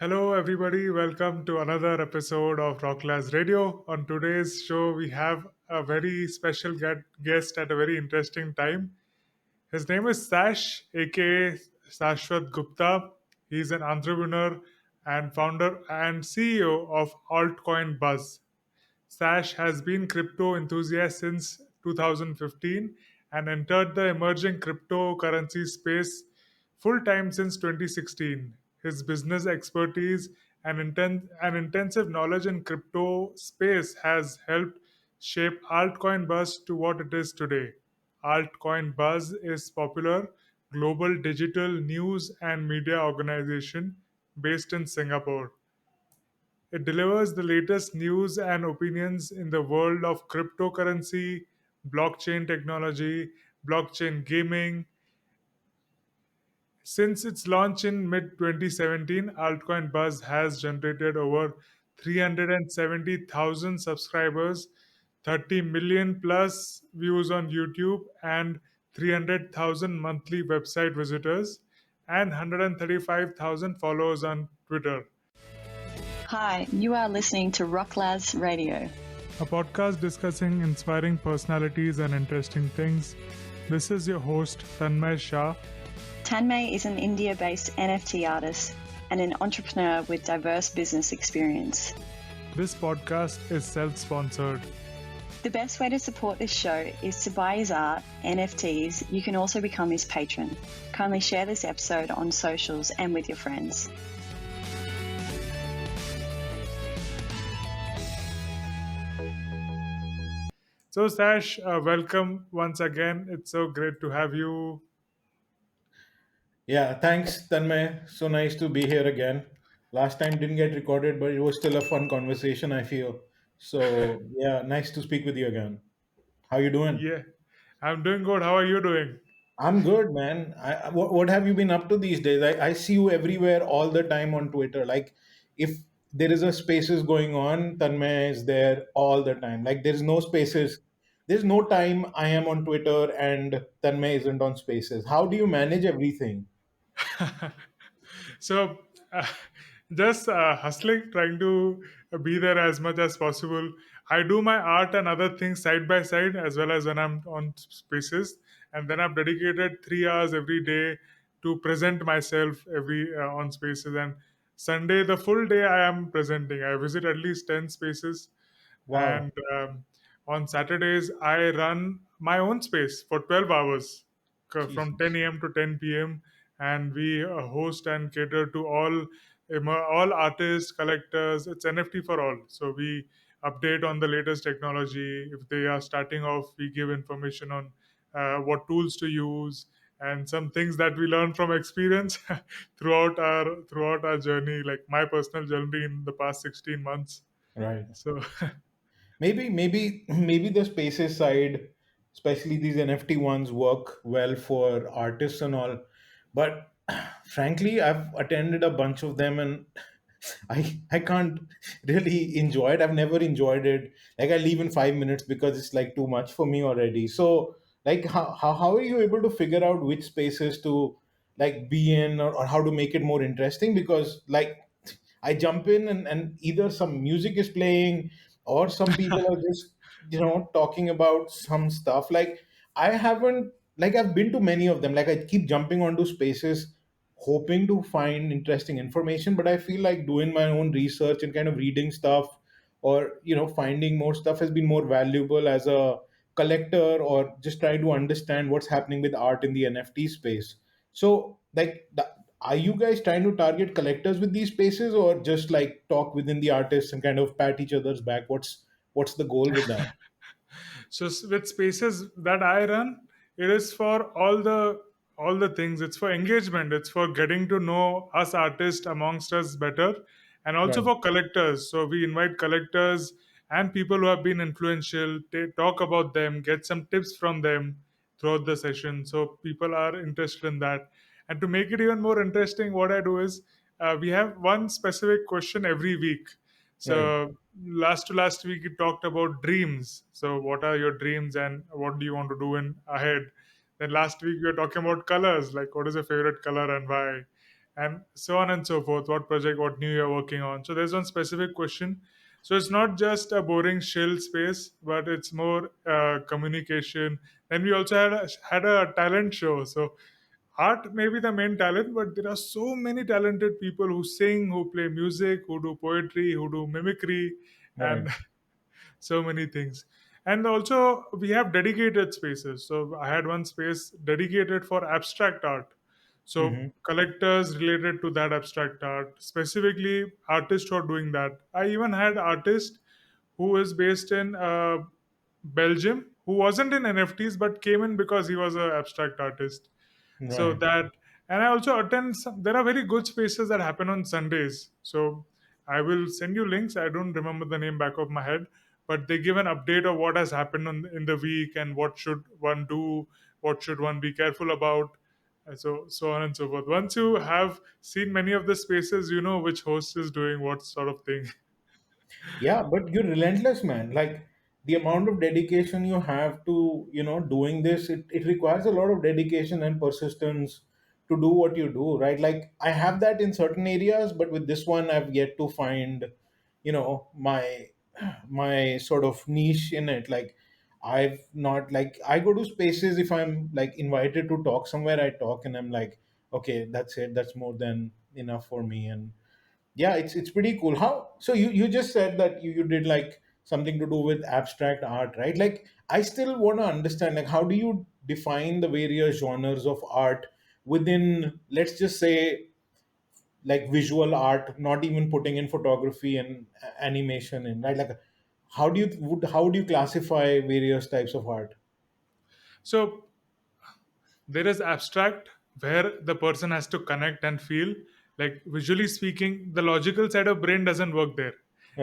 Hello, everybody. Welcome to another episode of Rocklaz Radio. On today's show, we have a very special guest at a very interesting time. His name is Sash, aka Sashwat Gupta. He's an entrepreneur and founder and CEO of Altcoin Buzz. Sash has been crypto enthusiast since 2015 and entered the emerging cryptocurrency space full time since 2016. His business expertise and intensive knowledge in crypto space has helped shape Altcoin Buzz to what it is today. Altcoin Buzz is popular global digital news and media organization based in Singapore. It delivers the latest news and opinions in the world of cryptocurrency, blockchain technology, blockchain gaming. Since its launch in mid 2017, Altcoin Buzz has generated over 370,000 subscribers, 30 million plus views on YouTube, and 300,000 monthly website visitors, and 135,000 followers on Twitter. Hi, you are listening to Rocklaz Radio. A podcast discussing inspiring personalities and interesting things. This is your host, Tanmay Shah. Tanmay is an India-based NFT artist and an entrepreneur with diverse business experience. This podcast is self-sponsored. The best way to support this show is to buy his art, NFTs. You can also become his patron. Kindly share this episode on socials and with your friends. So, Sash, welcome once again. It's so great to have you. Yeah, thanks, Tanmay. So nice to be here again. Last time didn't get recorded, but it was still a fun conversation, I feel. So yeah, nice to speak with you again. How you doing? Yeah, I'm doing good. How are you doing? I'm good, man. What have you been up to these days? I see you everywhere all the time on Twitter. Like, if there is a spaces going on, Tanmay is there all the time. Like, there's no spaces. There's no time I am on Twitter and Tanmay isn't on spaces. How do you manage everything? So, uh, just hustling, trying to be there as much as possible. I do my art and other things side by side as well as when I'm on spaces, and then I've dedicated 3 hours every day to present myself every on spaces. And Sunday, the full day, I am presenting. I visit at least 10 spaces, Wow. and on Saturdays I run my own space for 12 hours from Jesus. 10 a.m. to 10 p.m. and we host and cater to all artists, collectors. It's NFT for all, so we update on the latest technology. If they are starting off, we give information on what tools to use and some things that we learn from experience throughout our journey, like my personal journey in the past 16 months. Right. So Maybe the spaces side, especially these NFT ones, work well for artists and all. But frankly, I've attended a bunch of them and I can't really enjoy it. I've never enjoyed it. Like, I leave in 5 minutes because it's like too much for me already. So like, how are you able to figure out which spaces to like be in, or how to make it more interesting? Because like, I jump in and either some music is playing or some people are just, talking about some stuff. Like, I haven't, like, I've been to many of them. Like, I keep jumping onto spaces hoping to find interesting information, but I feel like doing my own research and kind of reading stuff, or, finding more stuff has been more valuable as a collector, or just trying to understand what's happening with art in the NFT space. So, like, are you guys trying to target collectors with these spaces, or just like talk within the artists and kind of pat each other's back? What's the goal with that? so with spaces that I run, it is for all the things. It's for engagement. It's for getting to know us artists amongst us better, and also Right. for collectors. So we invite collectors and people who have been influential, talk about them, get some tips from them throughout the session. So people are interested in that. And to make it even more interesting, what I do is we have one specific question every week. Right. So last to last week, we talked about dreams. So what are your dreams and what do you want to do in ahead? Then last week we were talking about colors, like what is your favorite color and why. and so on and so forth. What project, what new you're working on. So there's one specific question. So it's not just a boring shill space, but it's more communication. Then we also had a talent show. So art may be the main talent, but there are so many talented people who sing, who play music, who do poetry, who do mimicry, and Right. so many things. And also we have dedicated spaces. So I had one space dedicated for abstract art. So Hmm. collectors related to that abstract art, specifically artists who are doing that. I even had artist who is based in Belgium, who wasn't in NFTs but came in because he was an abstract artist. So Right. that, and I also attend some, there are very good spaces that happen on Sundays. So I will send you links. I don't remember the name back of my head, but they give an update of what has happened in the week and what should one do, what should one be careful about, so on and so forth. Once you have seen many of the spaces, you know which host is doing what sort of thing. Yeah, but you're relentless, man. Like the amount of dedication you have to, doing this, it requires a lot of dedication and persistence to do what you do, right? Like I have that in certain areas, but with this one, I've yet to find, my sort of niche in it. Like I've not like I go to spaces if I'm like invited to talk somewhere, I talk and I'm like, okay, that's it. That's more than enough for me. And yeah, it's pretty cool. How so you just said that you did like something to do with abstract art, right? Like I still want to understand, like, how do you define the various genres of art within, let's just say, like visual art, not even putting in photography and animation in, right? Like how do you classify various types of art? So there is abstract, where the person has to connect and feel. Like visually speaking, the logical side of brain doesn't work there.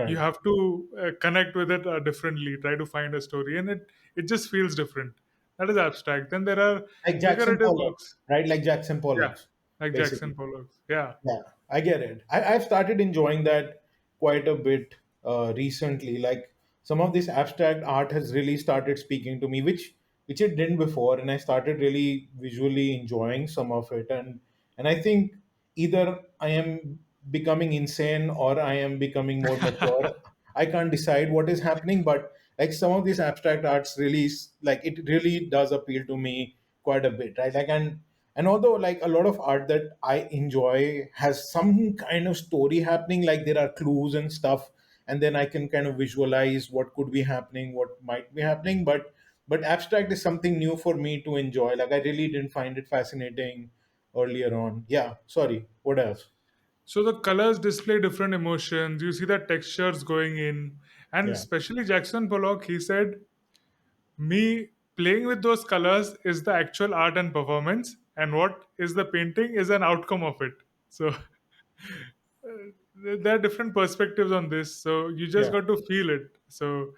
You Right. have to connect with it differently, try to find a story, and it just feels different. That is abstract. Then there are Like Jackson figurative Pollock, works. right? Like Jackson Yeah, Pollock's, like Jackson basically. Pollock. Yeah. Yeah, I get it. I've started enjoying that quite a bit recently. Like some of this abstract art has really started speaking to me, which it didn't before, and I started really visually enjoying some of it. And I think either I am becoming insane or I am becoming more mature. I can't decide what is happening, but like some of these abstract arts really like it really does appeal to me quite a bit, right? Like and although like a lot of art that I enjoy has some kind of story happening, like there are clues and stuff, and then I can kind of visualize what could be happening, what might be happening. But abstract is something new for me to enjoy. Like I really didn't find it fascinating earlier on. Yeah, sorry, what else? So the colors display different emotions. You see the textures going in, and Yeah. especially Jackson Pollock, he said, me playing with those colors is the actual art and performance, and what is the painting is an outcome of it. So there are different perspectives on this, so you just Yeah. got to feel it. So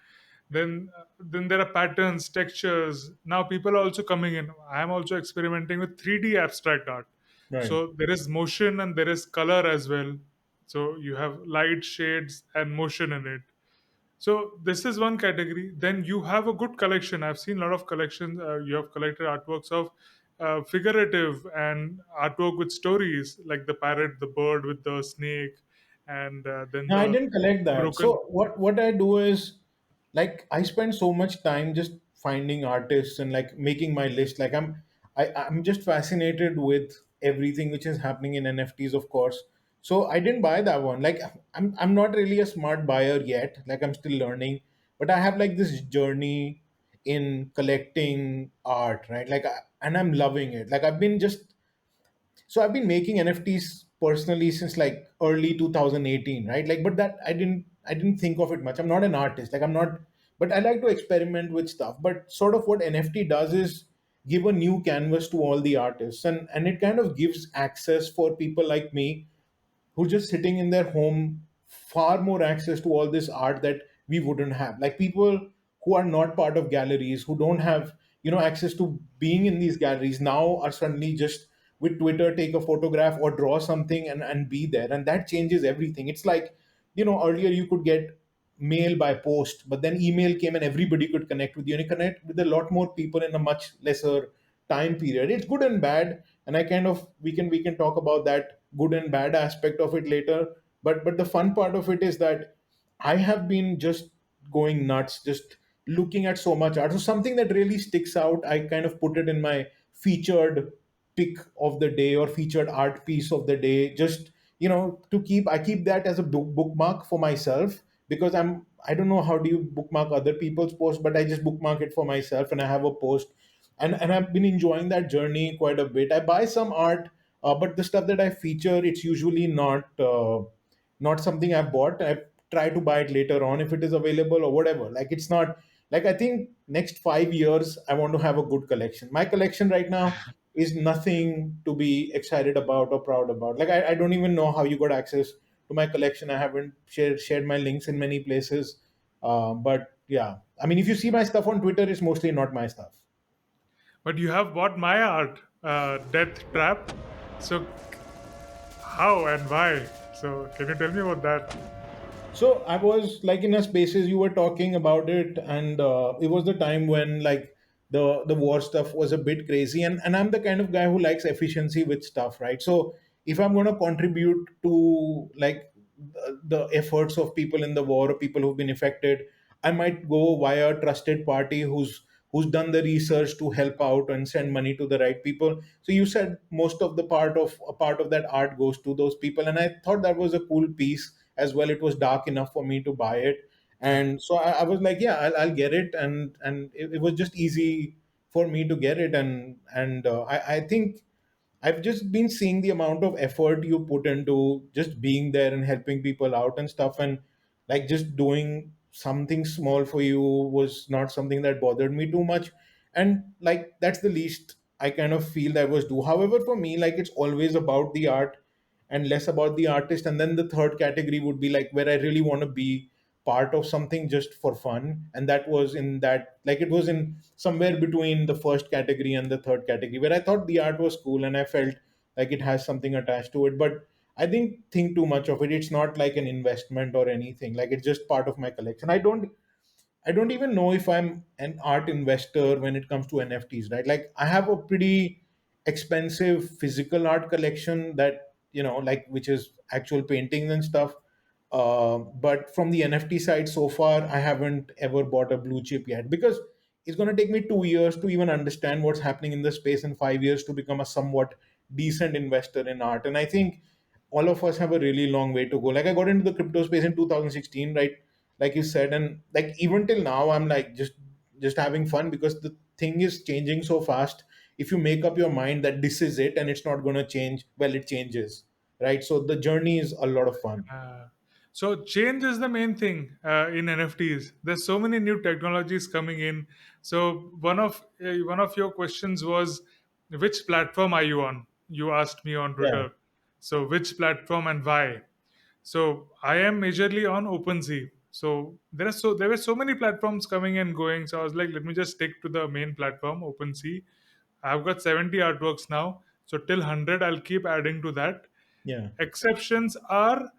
then there are patterns, textures. Now people are also coming in. I am also experimenting with 3D abstract art. Right. So there is motion and there is color as well. So you have light, shades, and motion in it. So this is one category. Then you have a good collection. I've seen a lot of collections. You have collected artworks of figurative and artwork with stories, like the parrot, the bird with the snake, and then No, I the didn't collect that. broken. So what I do is like I spend so much time just finding artists and like making my list. Like I'm just fascinated with everything which is happening in NFTs, of course. So I didn't buy that one. Like I'm not really a smart buyer yet. Like I'm still learning, but I have like this journey in collecting art, right? And I'm loving it. Like I've been just so I've been making NFTs personally since like early 2018, right? Like, but that I didn't think of it much. I'm not an artist. Like I'm not, but I like to experiment with stuff. But sort of what NFT does is give a new canvas to all the artists, and it kind of gives access for people like me who's just sitting in their home far more access to all this art that we wouldn't have, like people who are not part of galleries, who don't have access to being in these galleries, now are suddenly just with Twitter take a photograph or draw something and be there, and that changes everything. It's like earlier you could get mail by post, but then email came and everybody could connect with you, and you connect with a lot more people in a much lesser time period. It's good and bad, And I kind of, we can talk about that good and bad aspect of it later. But the fun part of it is that I have been just going nuts, just looking at so much art. So something that really sticks out, I kind of put it in my featured pick of the day or featured art piece of the day. Just, to keep, I keep that as a bookmark for myself, because I don't know how do you bookmark other people's posts, but I just bookmark it for myself, and I have a post, and I've been enjoying that journey quite a bit. I buy some art, but the stuff that I feature, it's usually not something I've bought. I try to buy it later on if it is available or whatever. Like, it's not like, I think next 5 years I want to have a good collection. My collection right now is nothing to be excited about or proud about. Like, I don't even know how you got access to my collection. I haven't shared my links in many places. But yeah, I mean, if you see my stuff on Twitter, it's mostly not my stuff. But you have bought my art, Death Trap. So how and why? So can you tell me about that? So I was like in a spaces you were talking about it, and it was the time when, like, the war stuff was a bit crazy, and I'm the kind of guy who likes efficiency with stuff, right? So if I'm going to contribute to, like, the efforts of people in the war or people who've been affected, I might go via a trusted party who's done the research to help out and send money to the right people. So you said most of the part of that art goes to those people, and I thought that was a cool piece as well. It was dark enough for me to buy it, and so I was like, yeah, I'll get it, and it was just easy for me to get it. And I think I've just been seeing the amount of effort you put into just being there and helping people out and stuff. And like, just doing something small for you was not something that bothered me too much. And like, that's the least I kind of feel that was do. However, for me, like, it's always about the art and less about the artist. And then the third category would be like where I really want to be part of something just for fun. And that was in that, like, it was in somewhere between the first category and the third category, where I thought the art was cool and I felt like it has something attached to it. But I didn't think too much of it. It's not like an investment or anything. Like, it's just part of my collection. I don't even know if I'm an art investor when it comes to NFTs, right? Like, I have a pretty expensive physical art collection that, like, which is actual paintings and stuff. But from the NFT side, so far, I haven't ever bought a blue chip yet, because it's going to take me 2 years to even understand what's happening in the space, and 5 years to become a somewhat decent investor in art. And I think all of us have a really long way to go. Like, I got into the crypto space in 2016, right? Like you said, and like, even till now, I'm like just having fun, because the thing is changing so fast. If you make up your mind that this is it and it's not going to change, well, it changes, right? So the journey is a lot of fun. Uh, so change is the main thing in NFTs. There's so many new technologies coming in. So one of your questions was, which platform are you on? You asked me on Yeah, Twitter. So which platform and why? So I am majorly on OpenSea. So there were so many platforms coming and going. So I was like, let me just stick to the main platform, OpenSea. I've got 70 artworks now. So till 100, I'll keep adding to that. yeah, Exceptions are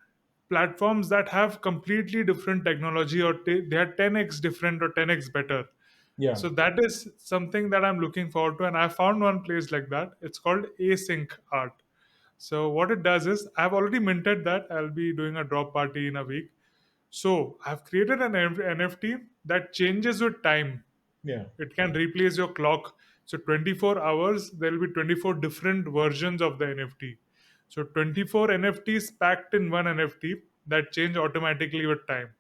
platforms that have completely different technology, or they are 10x different or 10x better. yeah, So that is something that I'm looking forward to, and I found one place like that. It's called Async Art. So what it does is, I've already minted that. I'll be doing a drop party in a week. So I've created an NFT that changes with time. yeah, It can replace your clock. So 24 hours, there will be 24 different versions of the NFT. So 24 NFTs packed in one NFT that change automatically with time.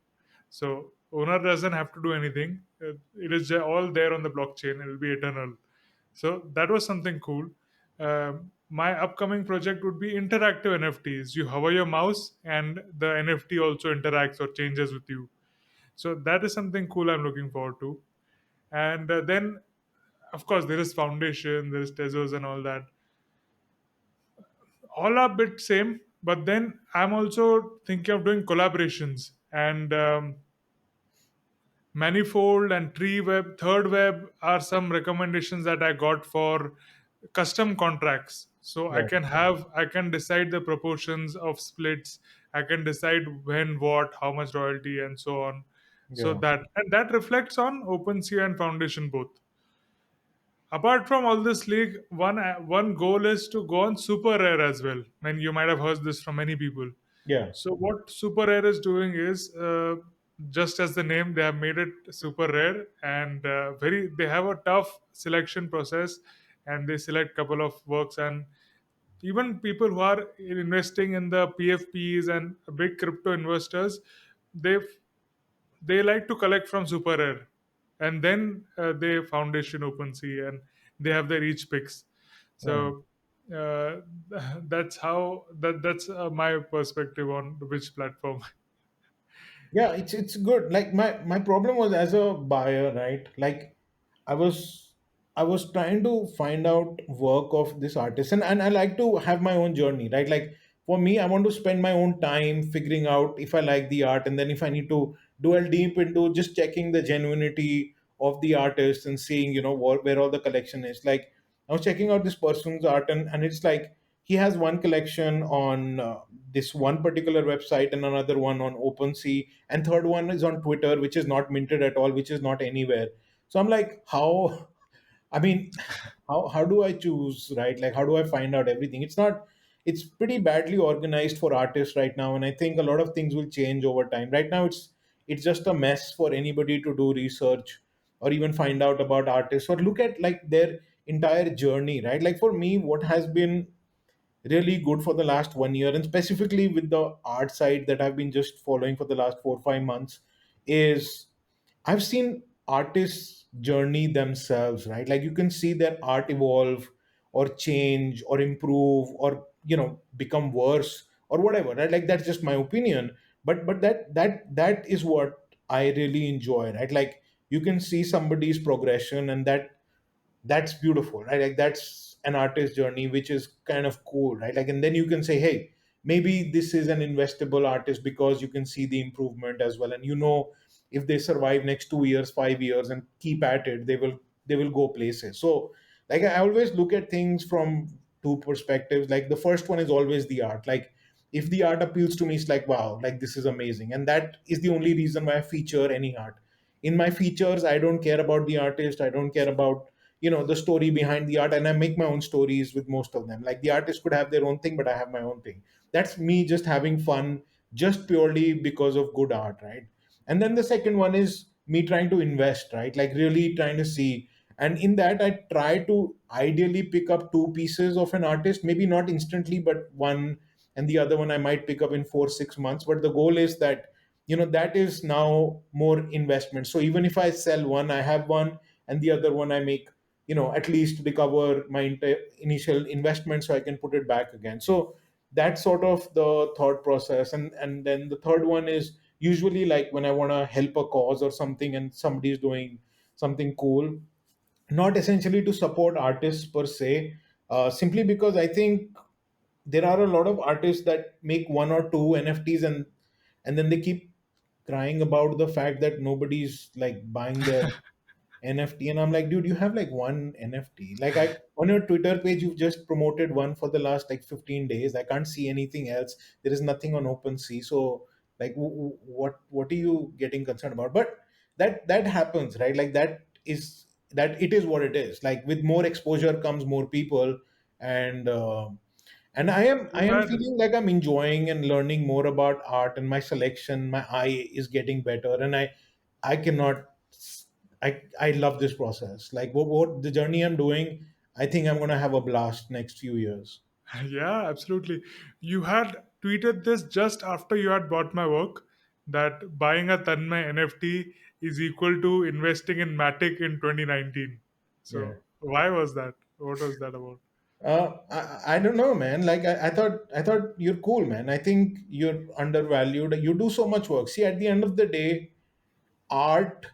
So owner doesn't have to do anything. It is all there on the blockchain. It will be eternal. So that was something cool. My upcoming project would be interactive NFTs. You hover your mouse and the NFT also interacts or changes with you. So that is something cool I'm looking forward to. And then, of course, there is Foundation, there is Tezos and all that. All are a bit same, but then I'm also thinking of doing collaborations. And Manifold and Tree Web, Third Web are some recommendations that I got for custom contracts. So right, I can decide the proportions of splits. I can decide when, what, how much royalty, and so on. So yeah, that reflects on OpenSea and Foundation both. Apart from all this league, one goal is to go on super rare as well. And you might have heard this from many people. Yeah. So what super rare is doing is, just as the name, they have made it super rare, and very they have a tough selection process, and they select couple of works. And even people who are investing in the PFPs and big crypto investors, they they like to collect from super rare, and then they foundation OpenSea, and they have their each picks. Right. So uh, that's my perspective on which platform. Yeah, it's good. Like my problem was as a buyer, right? Like I was I was trying to find out work of this artist, and I like to have my own journey, right? Like for me, I want to spend my own time figuring out if I like the art, and then if I need to dwell deep into just checking the genuinity of the artist and seeing, where all the collection is. Like I was checking out this person's art, and it's like he has one collection on this one particular website and another one on OpenSea, and third one is on Twitter, which is not minted at all, which is not anywhere. So I'm like, how? I mean, how do I choose, right? Like, how do I find out everything? It's not. It's pretty badly organized for artists right now, and I think a lot of things will change over time. Right now, it's just a mess for anybody to do research or even find out about artists or look at like their entire journey, right? Like for me, what has been really good for the last 1 year, and specifically with the art side that I've been just following for the last 4 or 5 months, is I've seen artists journey themselves, right? Like you can see their art evolve or change or improve or become worse or whatever, right? Like that's just my opinion, but that is what I really enjoy, right? Like you can see somebody's progression, and that's beautiful, right? Like that's an artist journey, which is kind of cool, right? Like, and then you can say, hey, maybe this is an investable artist because you can see the improvement as well, and if they survive next 2 years, 5 years, and keep at it, they will go places. So like I always look at things from two perspectives. Like the first one is always the art. Like if the art appeals to me, it's like, wow, like this is amazing, and that is the only reason why I feature any art in my features. I don't care about the artist, I don't care about the story behind the art, and I make my own stories with most of them. Like the artist could have their own thing, but I have my own thing. That's me just having fun, just purely because of good art, right? And then the second one is me trying to invest, right? Like really trying to see, and in that I try to ideally pick up two pieces of an artist, maybe not instantly, but one and the other one I might pick up in 4 6 months. But the goal is that that is now more investment. So even if I sell one, I have one, and the other one I make, at least recover my initial investment so I can put it back again. So that's sort of the thought process. And then the third one is usually like when I want to help a cause or something, and somebody is doing something cool, not essentially to support artists per se, simply because I think there are a lot of artists that make one or two NFTs, and then they keep crying about the fact that nobody's like buying their NFT. And I'm like, dude, you have like one NFT. Like I on your Twitter page, you've just promoted one for the last like 15 days. I can't see anything else. There is nothing on OpenSea. So like, what are you getting concerned about? But that happens, right? Like that it is what it is. Like with more exposure comes more people, and and I You am had feeling like I'm enjoying and learning more about art, and my selection, my eye is getting better, and I cannot. I love this process. Like what the journey I'm doing, I think I'm gonna have a blast next few years. Yeah, absolutely. You had tweeted this just after you had bought my work, that buying a Tanmay NFT is equal to investing in Matic in 2019. Yeah. So why was that? What was that about? I don't know, man. Like I thought you're cool, man. I think you're undervalued. You do so much work. See, at the end of the day, art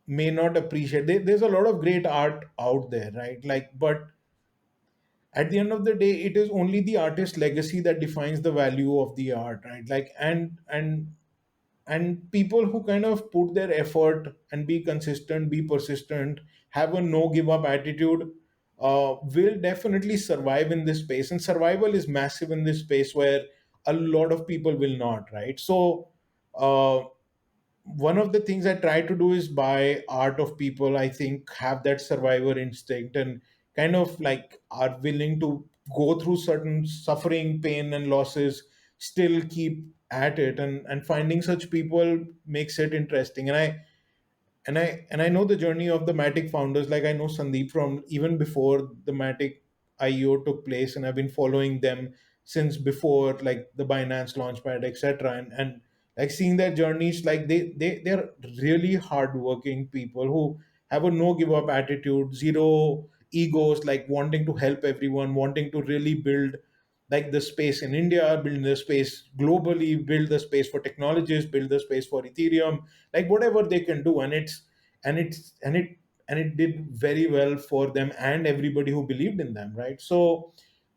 may not appreciate. There's a lot of great art out there, right? Like, but at the end of the day, it is only the artist's legacy that defines the value of the art, right? Like, and people who kind of put their effort and be consistent, be persistent, have a no give up attitude, will definitely survive in this space. And survival is massive in this space where a lot of people will not, right? So uh, one of the things I try to do is buy art of people I think have that survivor instinct and kind of like are willing to go through certain suffering, pain, and losses, still keep at it, and finding such people makes it interesting. And I know the journey of the Matic founders. Like I know Sandeep from even before the Matic IEO took place, and I've been following them since before, like the Binance Launchpad, etc. And like seeing their journeys, like they're really hardworking people who have a no give up attitude, zero egos, like wanting to help everyone, wanting to really build like the space in India, build the space globally, build the space for technologies, build the space for Ethereum, like whatever they can do. And it did very well for them and everybody who believed in them, right? So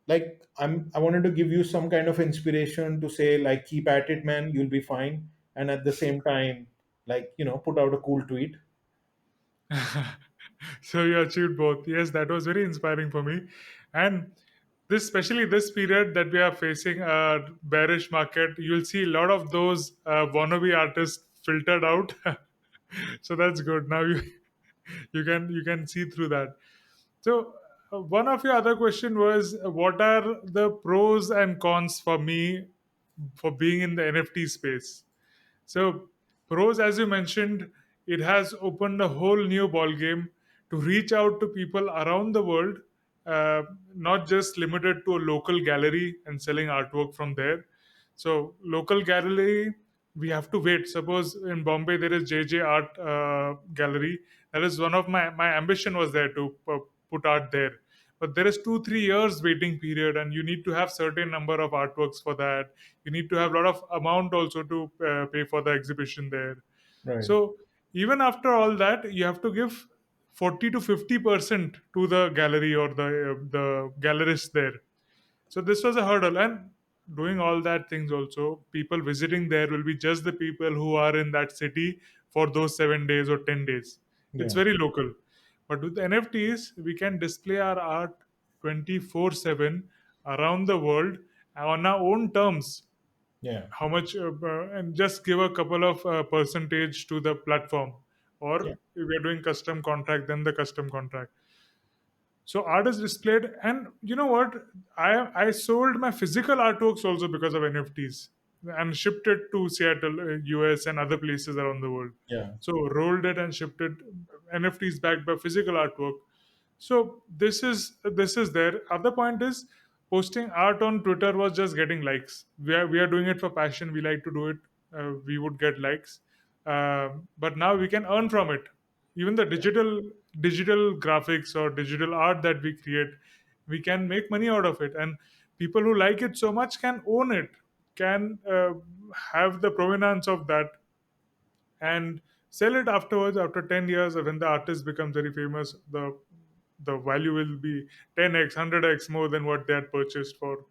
like I wanted to give you some kind of inspiration to say like keep at it, man, you'll be fine. And at the same time, like, put out a cool tweet. So you achieved both. Yes, that was very inspiring for me. And this, especially this period that we are facing a bearish market, you'll see a lot of those wannabe artists filtered out. So that's good. Now you can see through that. So one of your other question was, what are the pros and cons for me for being in the NFT space? So, pros, as you mentioned, it has opened a whole new ball game to reach out to people around the world, uh, not just limited to a local gallery and selling artwork from there. So, local gallery, we have to wait. Suppose in Bombay there is JJ Art Gallery. That is one of my ambition was there to put art there. But there is 2 3 years waiting period, and you need to have certain number of artworks for that. You need to have a lot of amount also to pay for the exhibition there. Right. So even after all that, you have to give 40 to 50% to the gallery or the gallerist there. So this was a hurdle, and doing all that things also, people visiting there will be just the people who are in that city for those 7 days or 10 days. It's Yeah. very local. But with NFTs, we can display our art 24/7 around the world on our own terms. Yeah. How much, and just give a couple of percentage to the platform, or Yeah. if we are doing custom contract, then the custom contract. So art is displayed, and you know what? I sold my physical artworks also because of NFTs, and shipped it to Seattle, US, and other places around the world. Yeah. So rolled it and shipped it, NFTs backed by physical artwork. So this is there. Other point is, posting art on Twitter was just getting likes. We are doing it for passion. We like to do it. We would get likes, but now we can earn from it. Even the digital graphics or digital art that we create, we can make money out of it, and people who like it so much can own it, can have the provenance of that, and sell it afterwards. After 10 years, when the artist becomes very famous, the value will be 10x 100x more than what they had purchased for.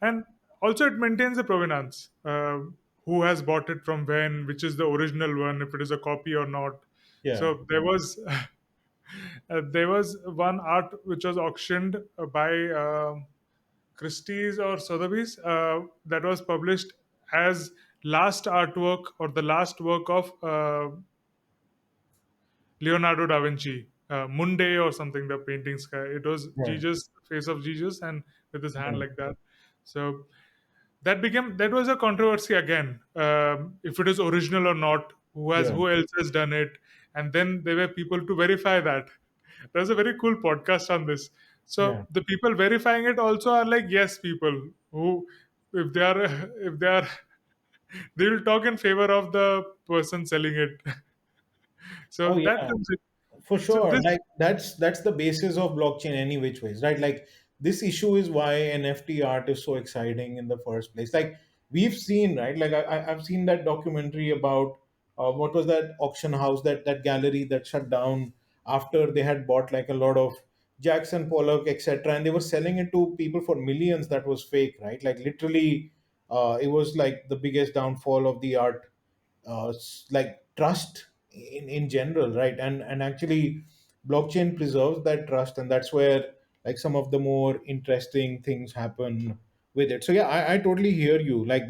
And also it maintains the provenance, who has bought it from when, which is the original one, if it is a copy or not. Yeah. So there was one art which was auctioned by Christie's or Sotheby's, that was published as last artwork or the last work of Leonardo da Vinci, Munday or something, the painting sky. It was Right. Jesus, face of Jesus, and with his hand Right. like that. So that was a controversy again, if it is original or not, Yeah. who else has done it, and then there were people to verify that. There's a very cool podcast on this. Yeah. So the people verifying it also are like yes people who, if they are if they are they will talk in favor of the person selling it. Oh So that yeah. comes in. For So sure. this. Like that's the basis of blockchain any which ways, right? Like this issue is why NFT art is so exciting in the first place. Like we've seen, right? Like I've seen that documentary about what was that auction house, that gallery that shut down after they had bought like a lot of Jackson Pollock, etc. And they were selling it to people for millions. That was fake, right? Like literally, it was like the biggest downfall of the art, like trust in general, right? And actually blockchain preserves that trust, and that's where like some of the more interesting things happen with it. So yeah, I totally hear you. Like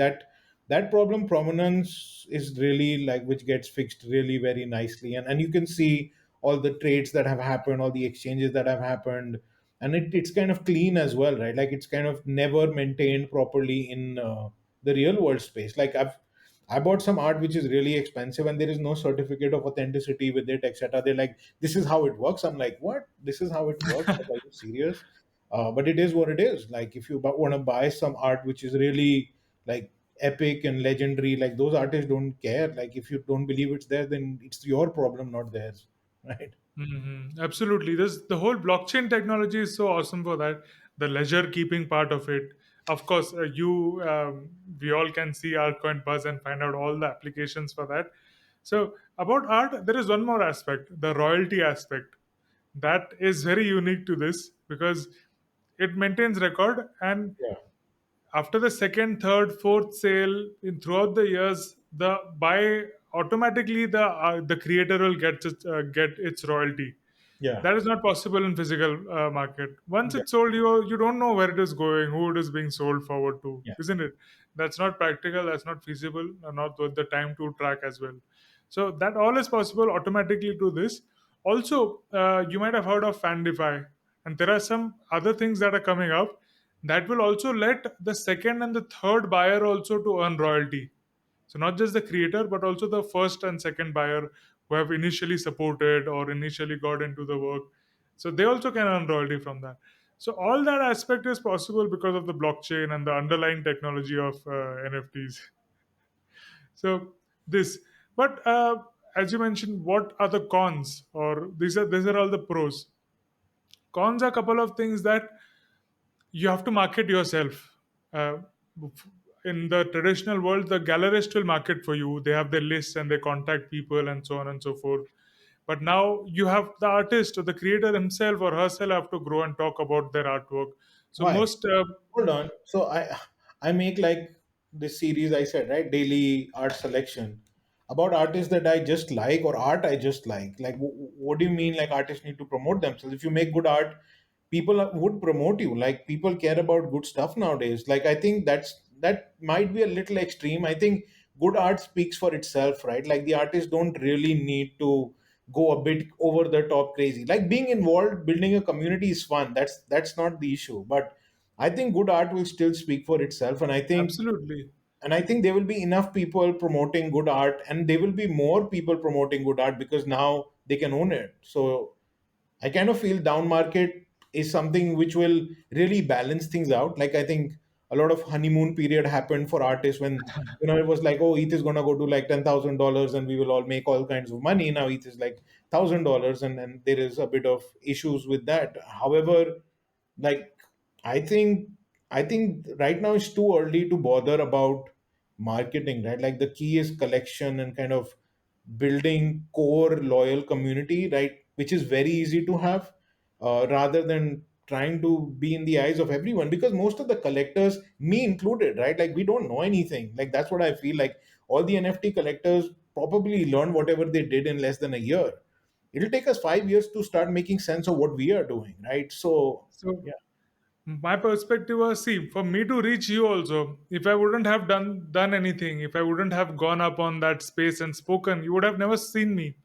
that problem provenance is really like which gets fixed really very nicely, and you can see all the trades that have happened, all the exchanges that have happened, and it's kind of clean as well, right? Like it's kind of never maintained properly in the real world space. Like I bought some art which is really expensive and there is no certificate of authenticity with it, etc. They're like, this is how it works. I'm like, what? This is how it works? Like, are you serious? But it is what it is. Like, if you want to buy some art which is really like epic and legendary, like those artists don't care. Like, if you don't believe it's there, then it's your problem, not theirs, right? Absolutely. This the whole blockchain technology is so awesome for that. The ledger keeping part of it. Of course, we all can see Altcoin Buzz and find out all the applications for that. So about art, there is one more aspect, the royalty aspect. That is very unique to this because it maintains record, and Yeah, after the second, third, fourth sale in throughout the years, the by automatically the creator will get its royalty. yeah, That is not possible in physical market. Once yeah, it's sold, you don't know where it is going, who it is being sold forward to, yeah. isn't it? That's not practical. That's not feasible. Not worth the time to track as well. So that all is possible automatically to this. Also, you might have heard of Fandify, and there are some other things that are coming up that will also let the second and the third buyer also to earn royalty. So not just the creator, but also the first and second buyer who have initially supported or initially got into the work. So they also can earn royalty from that. So all that aspect is possible because of the blockchain and the underlying technology of NFTs. So this, but as you mentioned, what are the cons? Or these are all the pros. Cons are a couple of things that you have to market yourself. Uh, in the traditional world, the gallerist will market for you. They have their lists and they contact people and so on and so forth. But now you have the artist or the creator himself or herself have to grow and talk about their artwork. So Why? most Hold on. So I make like this series I said, right? Daily art selection about artists that I just like or art I just like. Like, what do you mean? Like artists need to promote themselves? If you make good art, people would promote you. Like people care about good stuff nowadays. Like I think that might be a little extreme. I think good art speaks for itself, right? Like the artists don't really need to go a bit over the top crazy. Like being involved, building a community is fun. That's not the issue. But I think good art will still speak for itself, absolutely. and I think there will be enough people promoting good art, and there will be more people promoting good art because now they can own it. So I kind of feel down market is something which will really balance things out. Like I think a lot of honeymoon period happened for artists when it was like, oh, ETH is gonna go to like $10,000 and we will all make all kinds of money. Now ETH is like $1,000, and there is a bit of issues with that. However, like I think right now it's too early to bother about marketing, right? Like the key is collection and kind of building core loyal community, right? Which is very easy to have, rather than trying to be in the eyes of everyone, because most of the collectors, me included, right? Like we don't know anything. Like that's what I feel like. All the NFT collectors probably learned whatever they did in less than a year. It'll take us 5 years to start making sense of what we are doing, right? So So yeah. my perspective was, see, for me to reach you also, if I wouldn't have done anything, if I wouldn't have gone up on that space and spoken, you would have never seen me.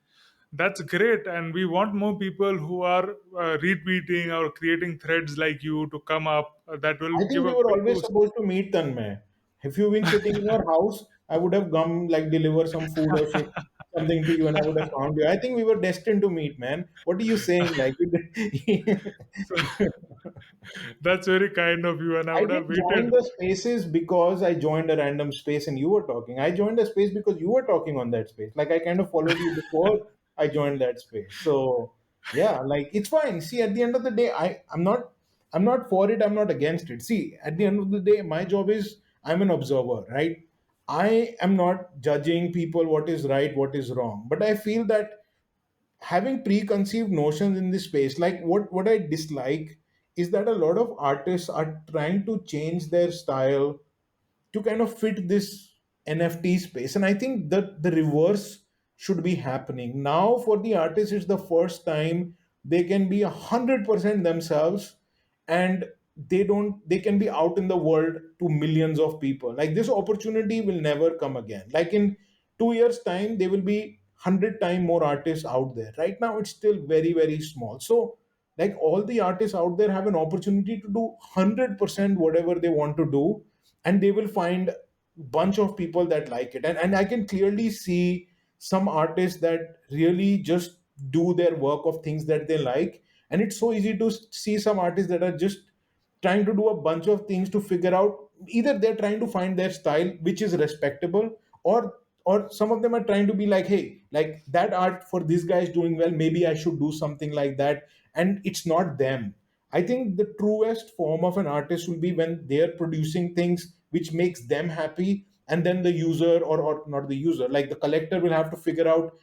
That's great, and we want more people who are retweeting or creating threads like you to come up. That will I give think we a were big always boost. supposed to meet Tanmay. If you've been sitting in your house, I would have come like deliver some food or ship something to you, and I would have found you. I think we were destined to meet, man. What are you saying? Like, So that's very kind of you, and I I would have didn't join waited. the spaces because I joined a random space and you were talking. I joined a space because you were talking on that space. Like I kind of followed you before I joined that space. So yeah, like it's fine. See, at the end of the day, I'm not for it, I'm not against it. See, at the end of the day, my job is I'm an observer, right? I am not judging people what is right, what is wrong. But I feel that having preconceived notions in this space, like what I dislike is that a lot of artists are trying to change their style to kind of fit this NFT space, and I think that the reverse should be happening now. For the artists, it's the first time they can be 100% themselves, and they can be out in the world to millions of people. Like, this opportunity will never come again. Like, in 2 years time there will be 100 times more artists out there. Right now it's still very, very small. So like, all the artists out there have an opportunity to do 100% whatever they want to do, and they will find bunch of people that like it. And I can clearly see some artists that really just do their work of things that they like. And it's so easy to see some artists that are just trying to do a bunch of things to figure out, either they're trying to find their style which is respectable, or some of them are trying to be like, hey, like that art for this guy is doing well, maybe I should do something like that. And it's not them. I think the truest form of an artist will be when they're producing things which makes them happy, and then the user, or not the user, like the collector, will have to figure out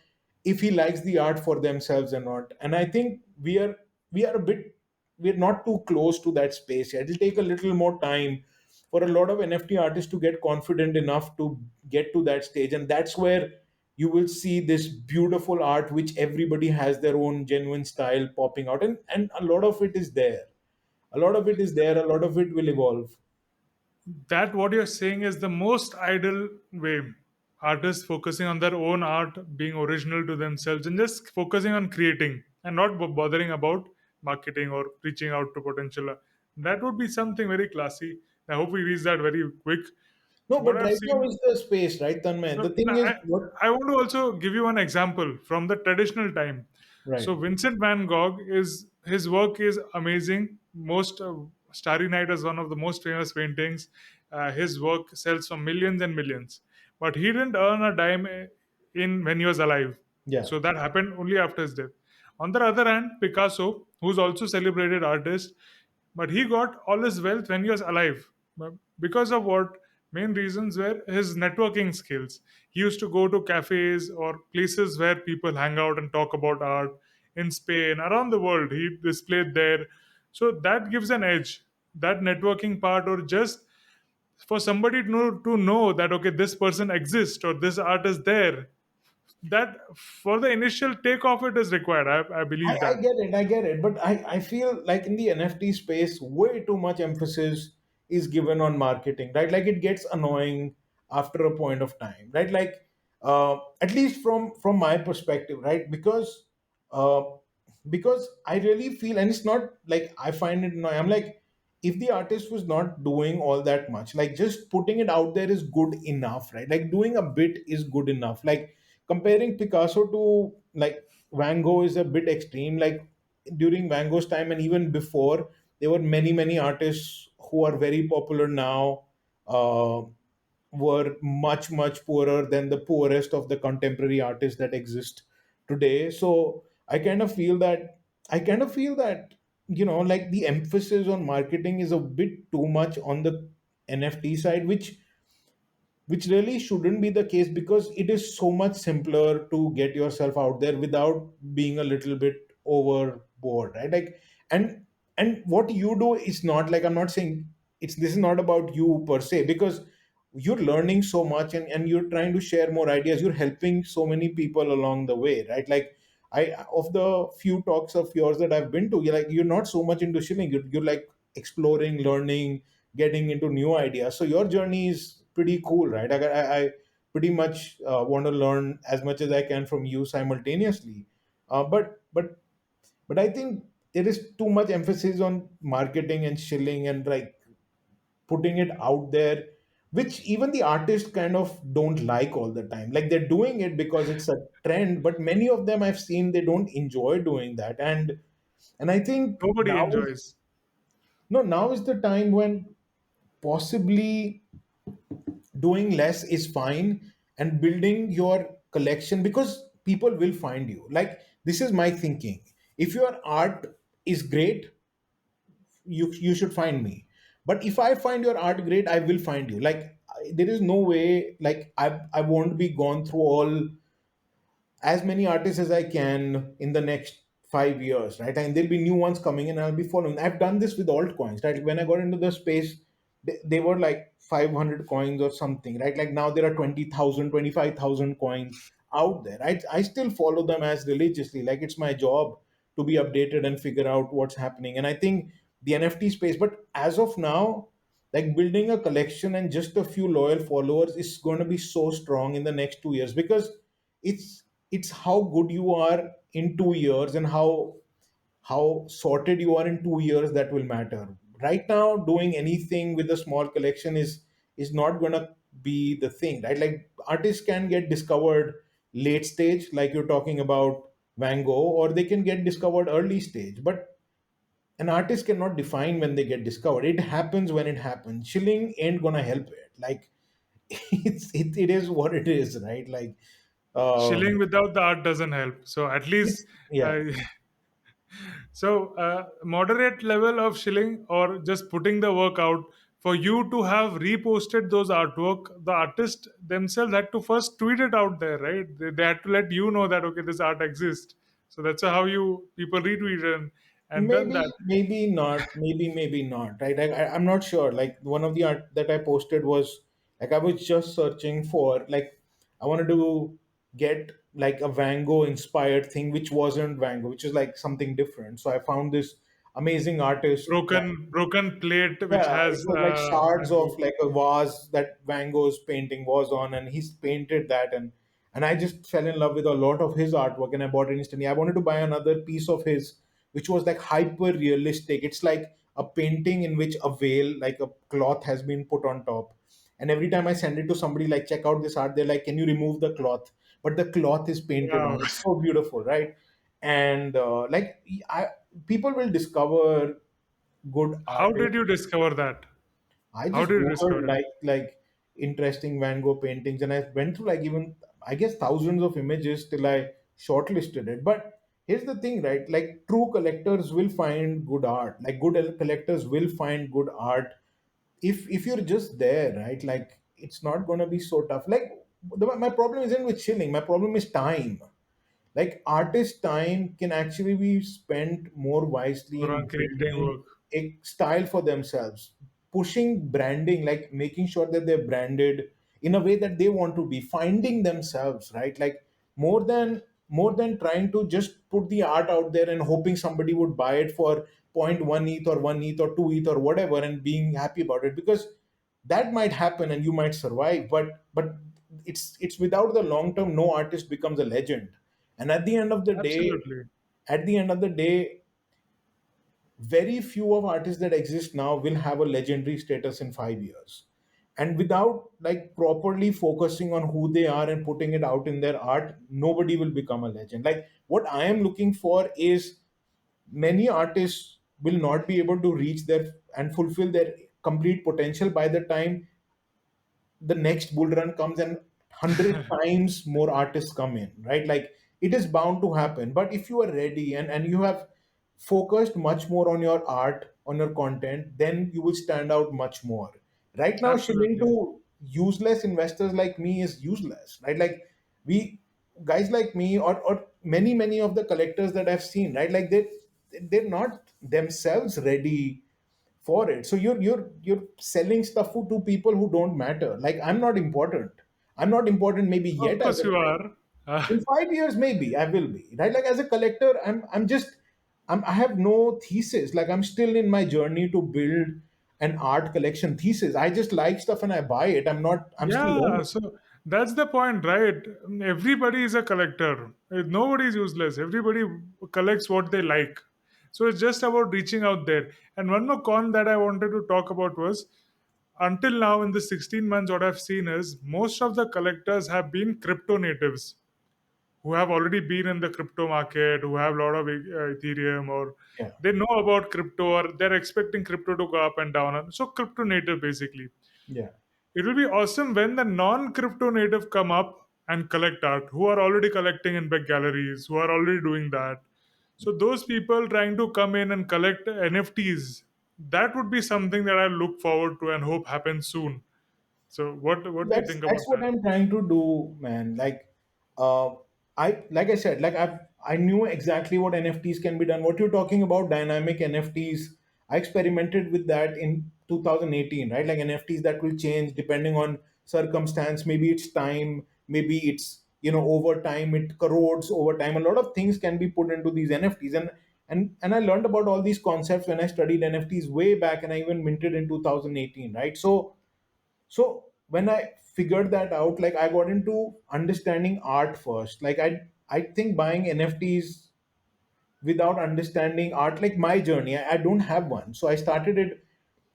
if he likes the art for themselves or not. And I think we are a bit, we're not too close to that space yet. It'll take a little more time for a lot of NFT artists to get confident enough to get to that stage. And that's where you will see this beautiful art which everybody has their own genuine style popping out. And a lot of it is there. A lot of it is there. A lot of it will evolve. That what you're saying is the most ideal way. Artists focusing on their own art, being original to themselves, and just focusing on creating and not bothering about marketing or reaching out to potential. That would be something very classy. I hope we reach that very quick. No, What but I've right now seen. is the space, right, Tanmay? No, The thing no, is, what? I want to also give you one example from the traditional time. So Right. Vincent van Gogh, is his work is amazing. Most Starry Night is one of the most famous paintings. His work sells for millions and millions, but he didn't earn a dime in when he was alive. Yeah. So that happened only after his death. On the other hand, Picasso, who's also celebrated artist, but he got all his wealth when he was alive. But because of what? Main reasons were his networking skills. He used to go to cafes or places where people hang out and talk about art in Spain, around the world. He displayed there. So that gives an edge. That networking part, or just for somebody to know that, okay, this person exists or this art is there, that for the initial take off it is required. I believe I that. get it, I get it. But I feel like in the NFT space, way too much emphasis is given on marketing, right? Like, it gets annoying after a point of time, right? Like, at least from my perspective, right? Uh, because I really feel, and it's not like I find it annoying. I'm like, if the artist was not doing all that much, like just putting it out there is good enough, right? Like, doing a bit is good enough. Like, comparing Picasso to like Van Gogh is a bit extreme. Like, during Van Gogh's time and even before, there were many, many artists who are very popular now, uh, were much, much poorer than the poorest of the contemporary artists that exist today. So I kind of feel that, like, the emphasis on marketing is a bit too much on the NFT side, which really shouldn't be the case, because it is so much simpler to get yourself out there without being a little bit overboard, right? Like, and what you do is not like, I'm not saying it's this is not about you per se, because you're learning so much, and you're trying to share more ideas, you're helping so many people along the way, right? Like, I of the few talks of yours that I've been to, you're not so much into shilling, you're like exploring, learning, getting into new ideas. So your journey is pretty cool, right? I pretty much want to learn as much as I can from you simultaneously. But I think there is too much emphasis on marketing and shilling and like putting it out there, which even the artists kind of don't like all the time. Like, they're doing it because it's a trend, but many of them I've seen, they don't enjoy doing that. And I think Nobody enjoys. now is the time when possibly doing less is fine, and building your collection, because people will find you. Like, this is my thinking: if your art is great, you should find me. But if I find your art great, I will find you. Like, there is no way, like, I won't be gone through all as many artists as I can in the next 5 years, right? And there'll be new ones coming in, and I'll be following. I've done this with altcoins, right? When I got into the space, they were like 500 coins or something, right? Like, now there are 20,000, 25,000 coins out there, right? I still follow them as religiously. Like, it's my job to be updated and figure out what's happening. And I think the NFT space. But as of now, like building a collection and just a few loyal followers is going to be so strong in the next 2 years, because it's it's how good you are in 2 years and how sorted you are in 2 years that will matter. Right now, doing anything with a small collection is not gonna be the thing, right? Like artists can get discovered late stage, like you're talking about Van Gogh, or they can get discovered early stage. But an artist cannot define when they get discovered. It happens when it happens. Shilling ain't gonna help it. Like it is what it is, right? Like Shilling um, without the art doesn't help. So at least, it's yeah. uh, so moderate level of shilling or just putting the work out for you to have reposted those artwork. The artist themselves had to first tweet it out there, right? They had to let you know that okay, this art exists. So that's how you people retweet it and done Maybe, that. maybe not. Maybe not. Right? I'm not sure. Like one of the art that I posted was like I was just searching for like I wanted to get like a Van Gogh inspired thing, which wasn't Van Gogh, which is like something different. So I found this amazing artist that Broken plate which yeah, it has was like shards Van of Gogh. like a vase that Van Gogh's painting was on, and he's painted that, and I just fell in love with a lot of his artwork, and I bought it instantly. I wanted to buy another piece of his, which was like hyper realistic. It's like a painting in which a veil, like a cloth, has been put on top. And every time I send it to somebody, like check out this art, they're like, "Can you remove the cloth?" But the cloth is painted Wow. on. It's so beautiful, right? And people will discover good How artists. did you discover that? I How just did you googled discover it? like interesting Van Gogh paintings, and I went through like even I guess thousands of images till I shortlisted it. But here's the thing, right? Like true collectors will find good art. Like good collectors will find good art if you're just there, right? Like it's not gonna be so tough. Like my problem isn't with chilling. My problem is time. Like artist time can actually be spent more wisely Or in on creating building work? a style for themselves, pushing branding, like making sure that they're branded in a way that they want to be, finding themselves, right? Like more than trying to just put the art out there and hoping somebody would buy it for zero point 0.1 ETH or 1 ETH or 2 ETH or whatever and being happy about it, because that might happen and you might survive, but it's without the long term, no artist becomes a legend. And Absolutely. at the end of the day, very few of artists that exist now will have a legendary status in 5 years. And without like properly focusing on who they are and putting it out in their art, nobody will become a legend. Like what I am looking for is many artists will not be able to reach their and fulfill their complete potential by the time the next bull run comes and 100 times more artists come in, right? Like it is bound to happen. But if you are ready and you have focused much more on your art, on your content, then you will stand out much more. Right now, shilling Absolutely. to useless investors like me is useless, right? Like we guys like me or many of the collectors that I've seen, right? Like they're not themselves ready for it. So you're selling stuff to people who don't matter. Like I'm not important maybe Of yet as course a you collector. are. In 5 years maybe I will be, right? Like as a collector, I have no thesis. Like I'm still in my journey to build an art collection thesis. I just like stuff and I buy it. I'm still Yeah, learning. so that's the point, right? Everybody is a collector. Nobody is useless. Everybody collects what they like. So it's just about reaching out there. And one more con that I wanted to talk about was until now in the 16 months, what I've seen is most of the collectors have been crypto natives who have already been in the crypto market, who have a lot of Ethereum, or Yeah, they know about crypto, or they're expecting crypto to go up and down. So crypto native basically. yeah. It will be awesome when the non-crypto native come up and collect art, who are already collecting in big galleries, who are already doing that. So those people trying to come in and collect NFTs, that would be something that I look forward to and hope happens soon. So what do you think That's about what that? I'm trying to do, man. Uh, like I said, like I knew exactly what NFTs can be done. What you're talking about, dynamic NFTs, I experimented with that in 2018, right? Like NFTs that will change depending on circumstance. Maybe it's time, maybe it's over time, it corrodes over time. A lot of things can be put into these NFTs, and I learned about all these concepts when I studied NFTs way back, and I even minted in 2018, right? So when I figured that out, like I got into understanding art first. Like I think buying NFTs without understanding art, like my journey, I don't have one. So I started it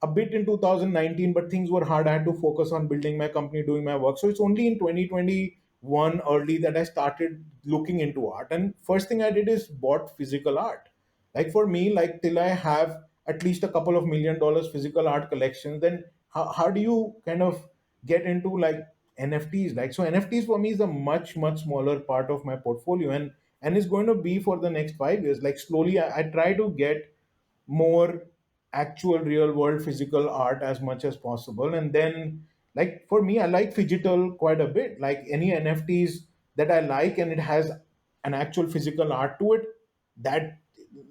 a bit in 2019, but things were hard. I had to focus on building my company, doing my work. So it's only in 2021 early that I started looking into art. And first thing I did is bought physical art. Like for me, like till I have at least a couple of $1 million physical art collections, then how do you kind of get into like NFTs? Like, so NFTs for me is a much smaller part of my portfolio, and it's going to be for the next 5 years. Like slowly I try to get more actual real world physical art as much as possible. And then, like for me, I like digital quite a bit. Like any NFTs that I like and it has an actual physical art to it, that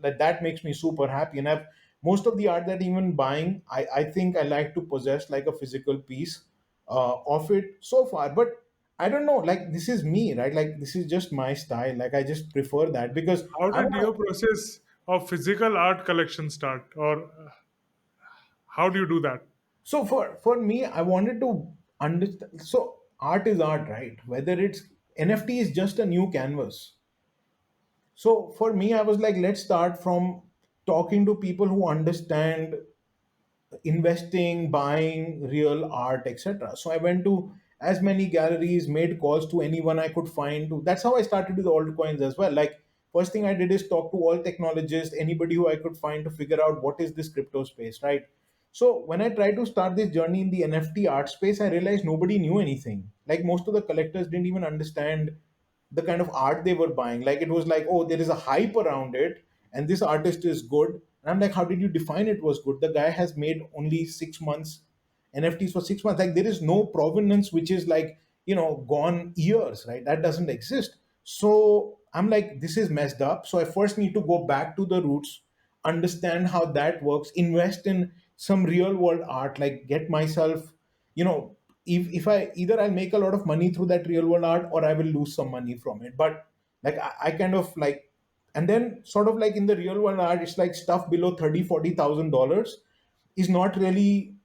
that makes me super happy. And I've most of the art that even buying, I think I like to possess like a physical piece of it so far. But I don't know, like this is me, right? Like this is just my style. Like I just prefer that because How I'm did a your process of physical art collection start, or how do you do that? So for me, I wanted to understand. So art is art, right? Whether it's NFT is just a new canvas. So for me, I was like, let's start from talking to people who understand investing, buying real art, etc. So I went to as many galleries, made calls to anyone I could find. To That's how I started with altcoins as well. Like first thing I did is talk to all technologists, anybody who I could find to figure out what is this crypto space, right? So when I tried to start this journey in the NFT art space, I realized nobody knew anything. Like most of the collectors didn't even understand the kind of art they were buying. Like it was like, oh, there is a hype around it, and this artist is good. And I'm like, how did you define it was good? The guy has made only 6 months NFTs for 6 months. Like there is no provenance which is like, gone years, right? That doesn't exist. So I'm like, this is messed up. So I first need to go back to the roots, understand how that works, invest in some real world art, like get myself, you know, if I either I'll make a lot of money through that real world art or I will lose some money from it. But like I kind of like, and then sort of like in the real world art, it's like stuff below 30-40 thousand dollars is not really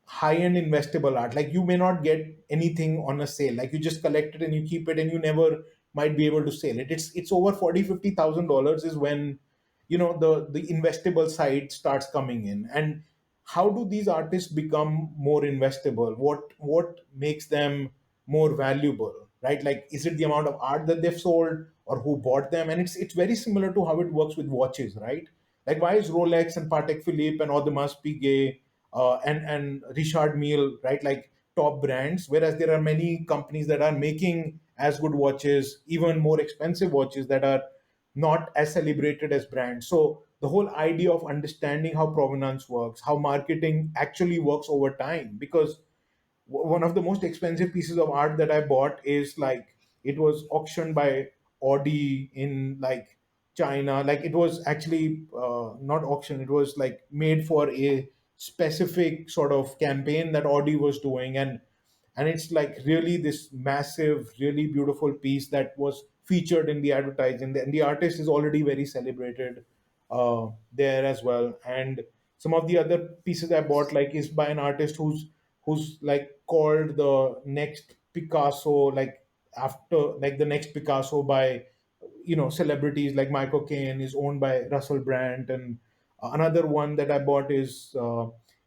high-end investable art. Like you may not get anything on a sale. Like you just collect it and you keep it and you never might be able to sell it. It's over 40-50 thousand dollars is when the investable side starts coming in. And how do these artists become more investable? What makes them more valuable, right? Like is it the amount of art that they've sold or who bought them? And it's very similar to how it works with watches, right? Like why is Rolex and Patek Philippe and Audemars Piguet and Richard Mille, right? Like top brands, whereas there are many companies that are making as good watches, even more expensive watches that are not as celebrated as brands. So the whole idea of understanding how provenance works, how marketing actually works over time, because one of the most expensive pieces of art that I bought is like it was auctioned by Audi in like China. Like it was actually not auction. It was like made for a specific sort of campaign that Audi was doing, and it's like really this massive, really beautiful piece that was featured in the advertising, and the artist is already very celebrated there as well. And some of the other pieces I bought like is by an artist who's like called the next Picasso, like after like the next Picasso by celebrities like Michael Caine is owned by Russell Brand. And another one that I bought is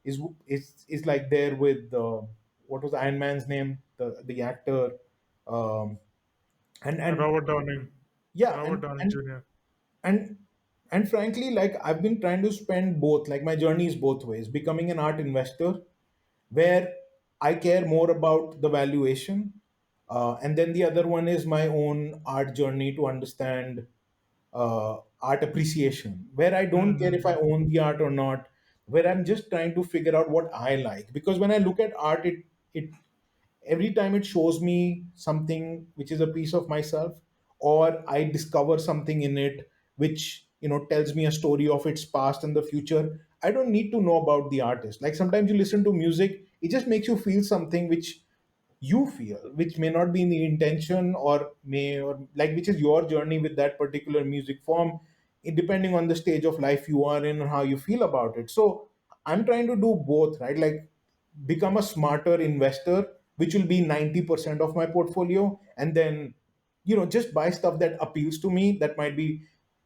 is like there with what was Iron Man's name, the actor, um, and Robert Downing, yeah, Robert Downey and Jr. and and frankly, like I've been trying to spend both. Like my journey is both ways: becoming an art investor where I care more about the valuation. And then the other one is my own art journey to understand art appreciation, where I don't care if I Mm-hmm. own the art or not, where I'm just trying to figure out what I like. Because when I look at art, it every time it shows me something which is a piece of myself, or I discover something in it which tells me a story of its past and the future. I don't need to know about the artist. Like sometimes you listen to music, it just makes you feel something which you feel, which may not be in the intention, or may, or like which is your journey with that particular music form. depending on the stage of life you are in and how you feel about it. So I'm trying to do both, right? Like become a smarter investor, which will be 90% of my portfolio, and then just buy stuff that appeals to me, that might be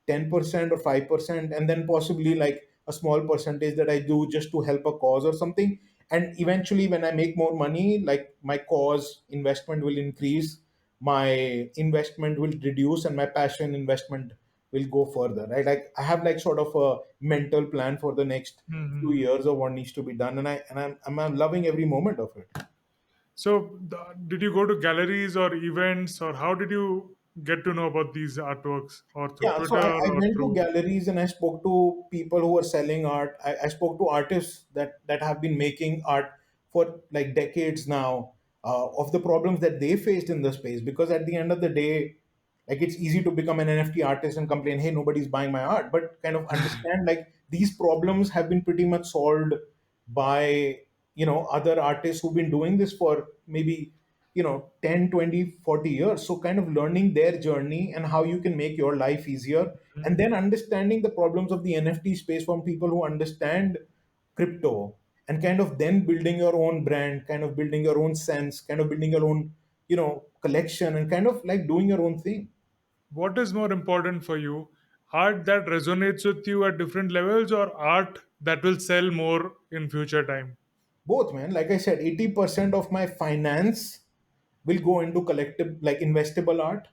10% or 5%, and then possibly like a small percentage that I do just to help a cause or something. And eventually when I make more money, like my cause investment will increase, my investment will reduce, and my passion investment will go further, right? Like I have like sort of a mental plan for the next few Hmm. years of what needs to be done, and I'm loving every moment of it. So, did you go to galleries or events, or how did you get to know about these artworks, or through Yeah, so Twitter I or went to through? galleries and I spoke to people who were selling art. I spoke to artists that have been making art for like decades now, of the problems that they faced in the space. Because at the end of the day, like it's easy to become an NFT artist and complain, hey, nobody's buying my art. But kind of understand like these problems have been pretty much solved by other artists who've been doing this for maybe 10, 20, 40 years. So kind of learning their journey and how you can make your life easier, and then understanding the problems of the NFT space from people who understand crypto, and kind of then building your own brand, kind of building your own sense, kind of building your own collection, and kind of like doing your own thing. What is more important for you? Art that resonates with you at different levels, or art that will sell more in future time? Both, man. Like I said, 80% of my finance will go into collective, like investable art,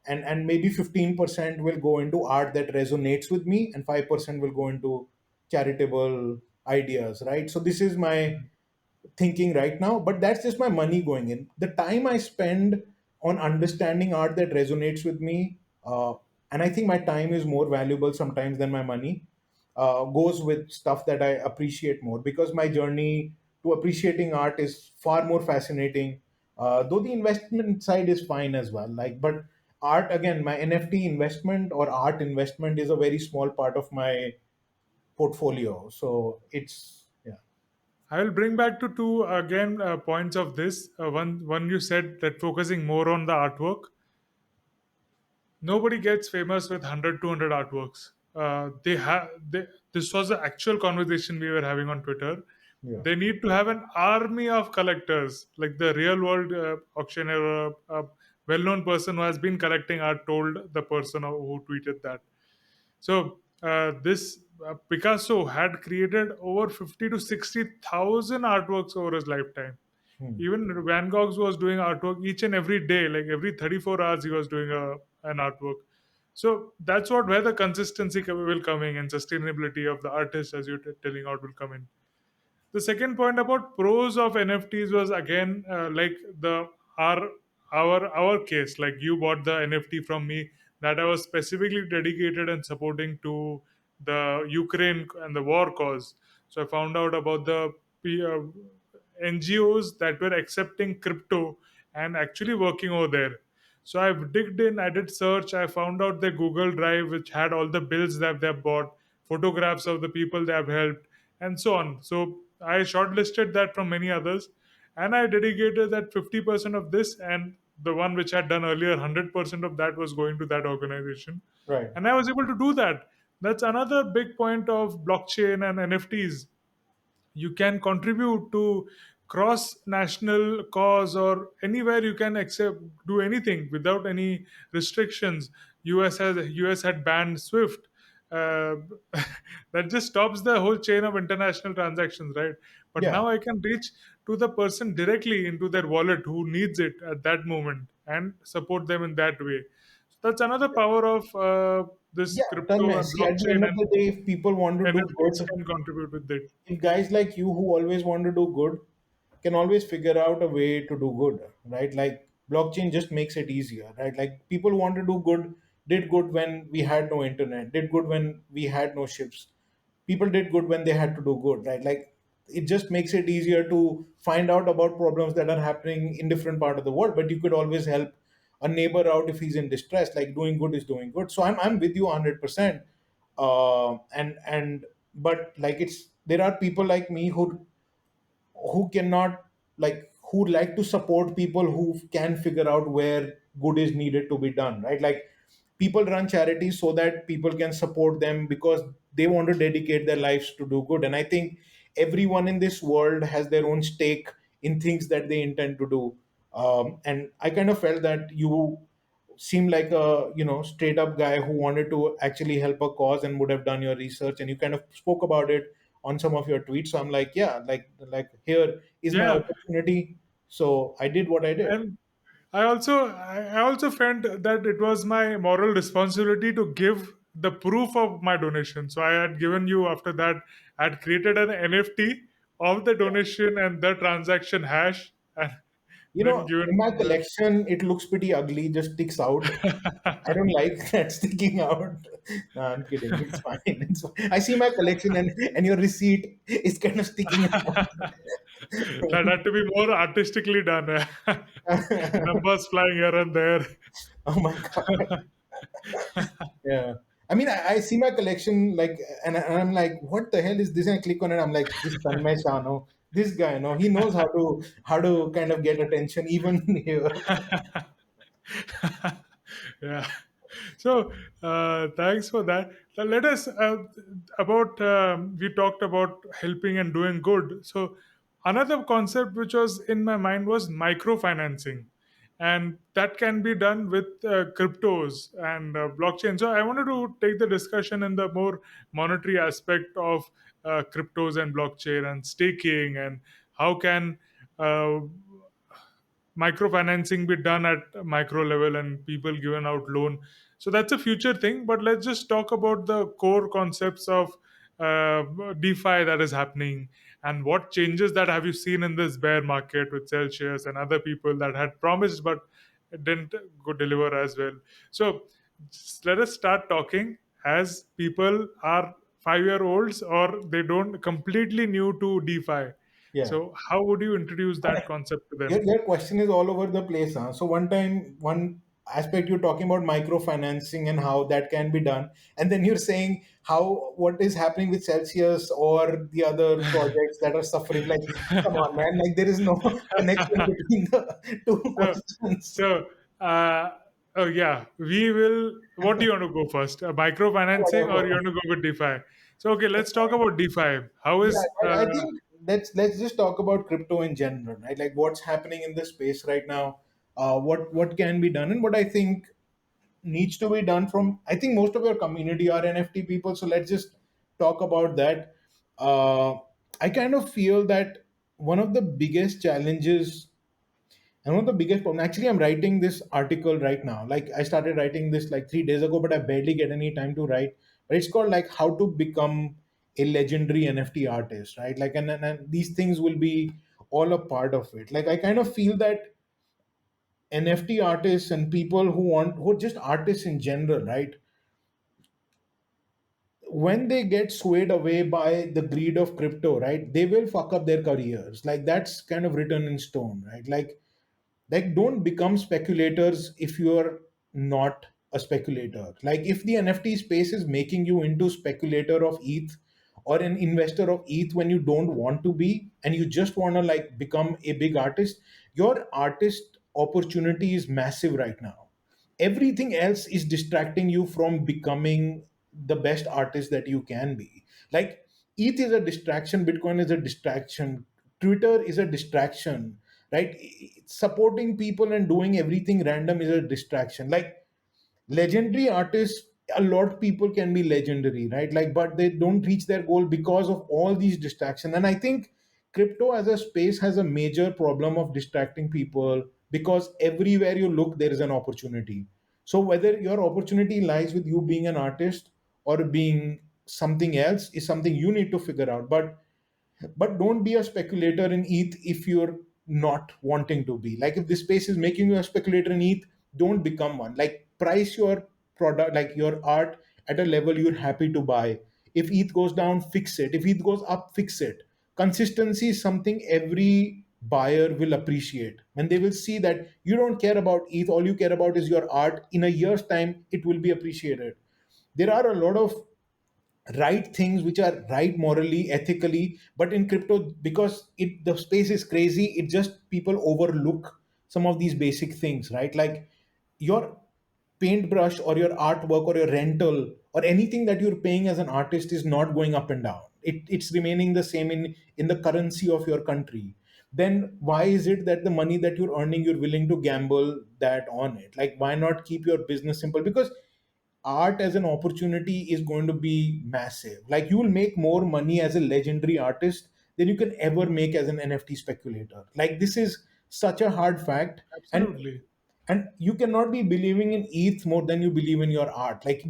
and maybe 15% will go into art that resonates with me, and 5% will go into charitable ideas, right? So this is my thinking right now, but that's just my money going in. The time I spend on understanding art that resonates with me, and I think my time is more valuable sometimes than my money, goes with stuff that I appreciate more, because my journey to appreciating art is far more fascinating. Though the investment side is fine as well, like, but art, again, my NFT investment or art investment is a very small part of my portfolio. So it's, yeah. I will bring back to two again points of this. One you said that focusing more on the artwork. Nobody gets famous with 100, 200 artworks. They have this was the actual conversation we were having on Twitter. Yeah. They need to have an army of collectors, like the real world auctioneer, a well-known person who has been collecting art told the person who tweeted that. So this Picasso had created over 50 to 60,000 artworks over his lifetime. Hmm. Even Van Gogh was doing artwork each and every day, like every 34 hours he was doing an artwork. So that's what where the consistency will coming and sustainability of the artist, as you're telling out, will come in. The second point about pros of NFTs was again like the our our case. Like you bought the NFT from me that I was specifically dedicated and supporting to the Ukraine and the war cause. So I found out about the NGOs that were accepting crypto and actually working over there. So I've digged in, I did search, I found out the Google Drive, which had all the bills that they've bought, photographs of the people they have helped, and so on. So I shortlisted that from many others, and I dedicated that 50% of this, and the one which I had done earlier, 100% of that was going to that organization. Right. And I was able to do that. That's another big point of blockchain and NFTs. You can contribute to cross national cause, or anywhere you can accept do anything without any restrictions. Us had banned Swift. uh, that just stops the whole chain of international transactions, right? But Yeah. now I can reach to the person directly into their wallet who needs it at that moment and support them in that way. So that's another power of this Yeah, crypto Tanmay, and see, at the end blockchain of and the day, if people want to do NFTs good, can contribute with it. if guys like you who always want to do good can always figure out a way to do good, right? Like blockchain just makes it easier, right? Like people who want to do good did good when we had no internet, did good when we had no ships. People did good when they had to do good, right? Like it just makes it easier to find out about problems that are happening in different part of the world, but you could always help a neighbor out if he's in distress. Like doing good is doing good. So I'm with you 100%. And but like it's there are people like me who cannot, like, who like to support people who can figure out where good is needed to be done, right? Like people run charities so that people can support them because they want to dedicate their lives to do good. And I think everyone in this world has their own stake in things that they intend to do. And I kind of felt that you seemed like a straight up guy who wanted to actually help a cause and would have done your research, and you kind of spoke about it on some of your tweets. So I'm like, yeah, like here is my Yeah, opportunity. So I did what I did. and I also felt that it was my moral responsibility to give the proof of my donation. So I had given you, after that I had created an NFT of the donation and the transaction hash, and then In my given the collection, it looks pretty ugly, just sticks out. I don't like that sticking out. No, I'm kidding. It's fine. It's fine. I see my collection, and your receipt is kind of sticking that had to be more artistically done. out. Numbers flying here and there. Oh my God. Yeah. I mean, I see my collection like, and I'm like, what the hell is this? And I click on it. I'm like, this Tanmay Shah, no, this guy, no, he knows how to kind of get attention even here. Yeah. So thanks for that. Now let us about we talked about helping and doing good. So another concept which was in my mind was microfinancing, and that can be done with cryptos and blockchain. So I wanted to take the discussion in the more monetary aspect of cryptos and blockchain and staking, and how can uh, microfinancing be done at micro level and people given out loan. So that's a future thing, but let's just talk about the core concepts of DeFi that is happening, and what changes that have you seen in this bear market with Celsius and other people that had promised but didn't go deliver as well. So just let us start talking as people are 5 year olds or they don't completely new to DeFi. Yeah. So how would you introduce that concept to Your, them? your question is all over the place. Huh? So one aspect you're talking about microfinancing and how that can be done, and then you're saying how what is happening with Celsius or the other projects that are suffering. Like, come on, man! Like there is no connection between the two so, questions. so oh yeah, we will. What do you want to go first? Microfinancing, or you Whatever. want to go with DeFi? So okay, let's talk about DeFi. How Yeah, is I think let's just talk about crypto in general, right? Like what's happening in this space right now, what can be done, and what I think needs to be done from. I think most of your community are NFT people, so let's just talk about that. Uh, I kind of feel that one of the biggest challenges and one of the biggest problem. Actually, I'm writing this article right now. Like I started writing this like 3 days ago, but I barely get any time to write. But it's called like how to become a legendary NFT artist, right? Like, and these things will be all a part of it. Like I kind of feel that NFT artists and people who are just artists in general, right? When they get swayed away by the greed of crypto, right? They will fuck up their careers. Like that's kind of written in stone, right? Like don't become speculators if you're not a speculator. Like if the NFT space is making you into speculator of ETH or an investor of ETH when you don't want to be, and you just want to like become a big artist, your artist opportunity is massive right now. Everything else is distracting you from becoming the best artist that you can be. Like ETH is a distraction, Bitcoin is a distraction, Twitter is a distraction, right? Supporting people and doing everything random is a distraction. Like legendary artists, a lot of people can be legendary, right? Like but they don't reach their goal because of all these distractions. And I think crypto as a space has a major problem of distracting people because everywhere you look there is an opportunity. So whether your opportunity lies with you being an artist or being something else is something you need to figure out. But don't be a speculator in ETH if you're not wanting to be. Like if this space is making you a speculator in ETH, don't become one. Like price your product, like your art, at a level you're happy to buy. If ETH goes down, fix it. If ETH goes up, fix it. Consistency is something every buyer will appreciate. When they will see that you don't care about ETH, all you care about is your art, in a year's time, it will be appreciated. There are a lot of right things which are right morally, ethically, but in crypto, because it the space is crazy, it just people overlook some of these basic things, right? Like your paintbrush or your artwork or your rental or anything that you're paying as an artist is not going up and down. It's remaining the same in the currency of your country. Then why is it that the money that you're earning, you're willing to gamble that on it? Like, why not keep your business simple? Because art as an opportunity is going to be massive. Like, you will make more money as a legendary artist than you can ever make as an NFT speculator. Like, this is such a hard fact. and Absolutely. and you cannot be believing in ETH more than you believe in your art. Like,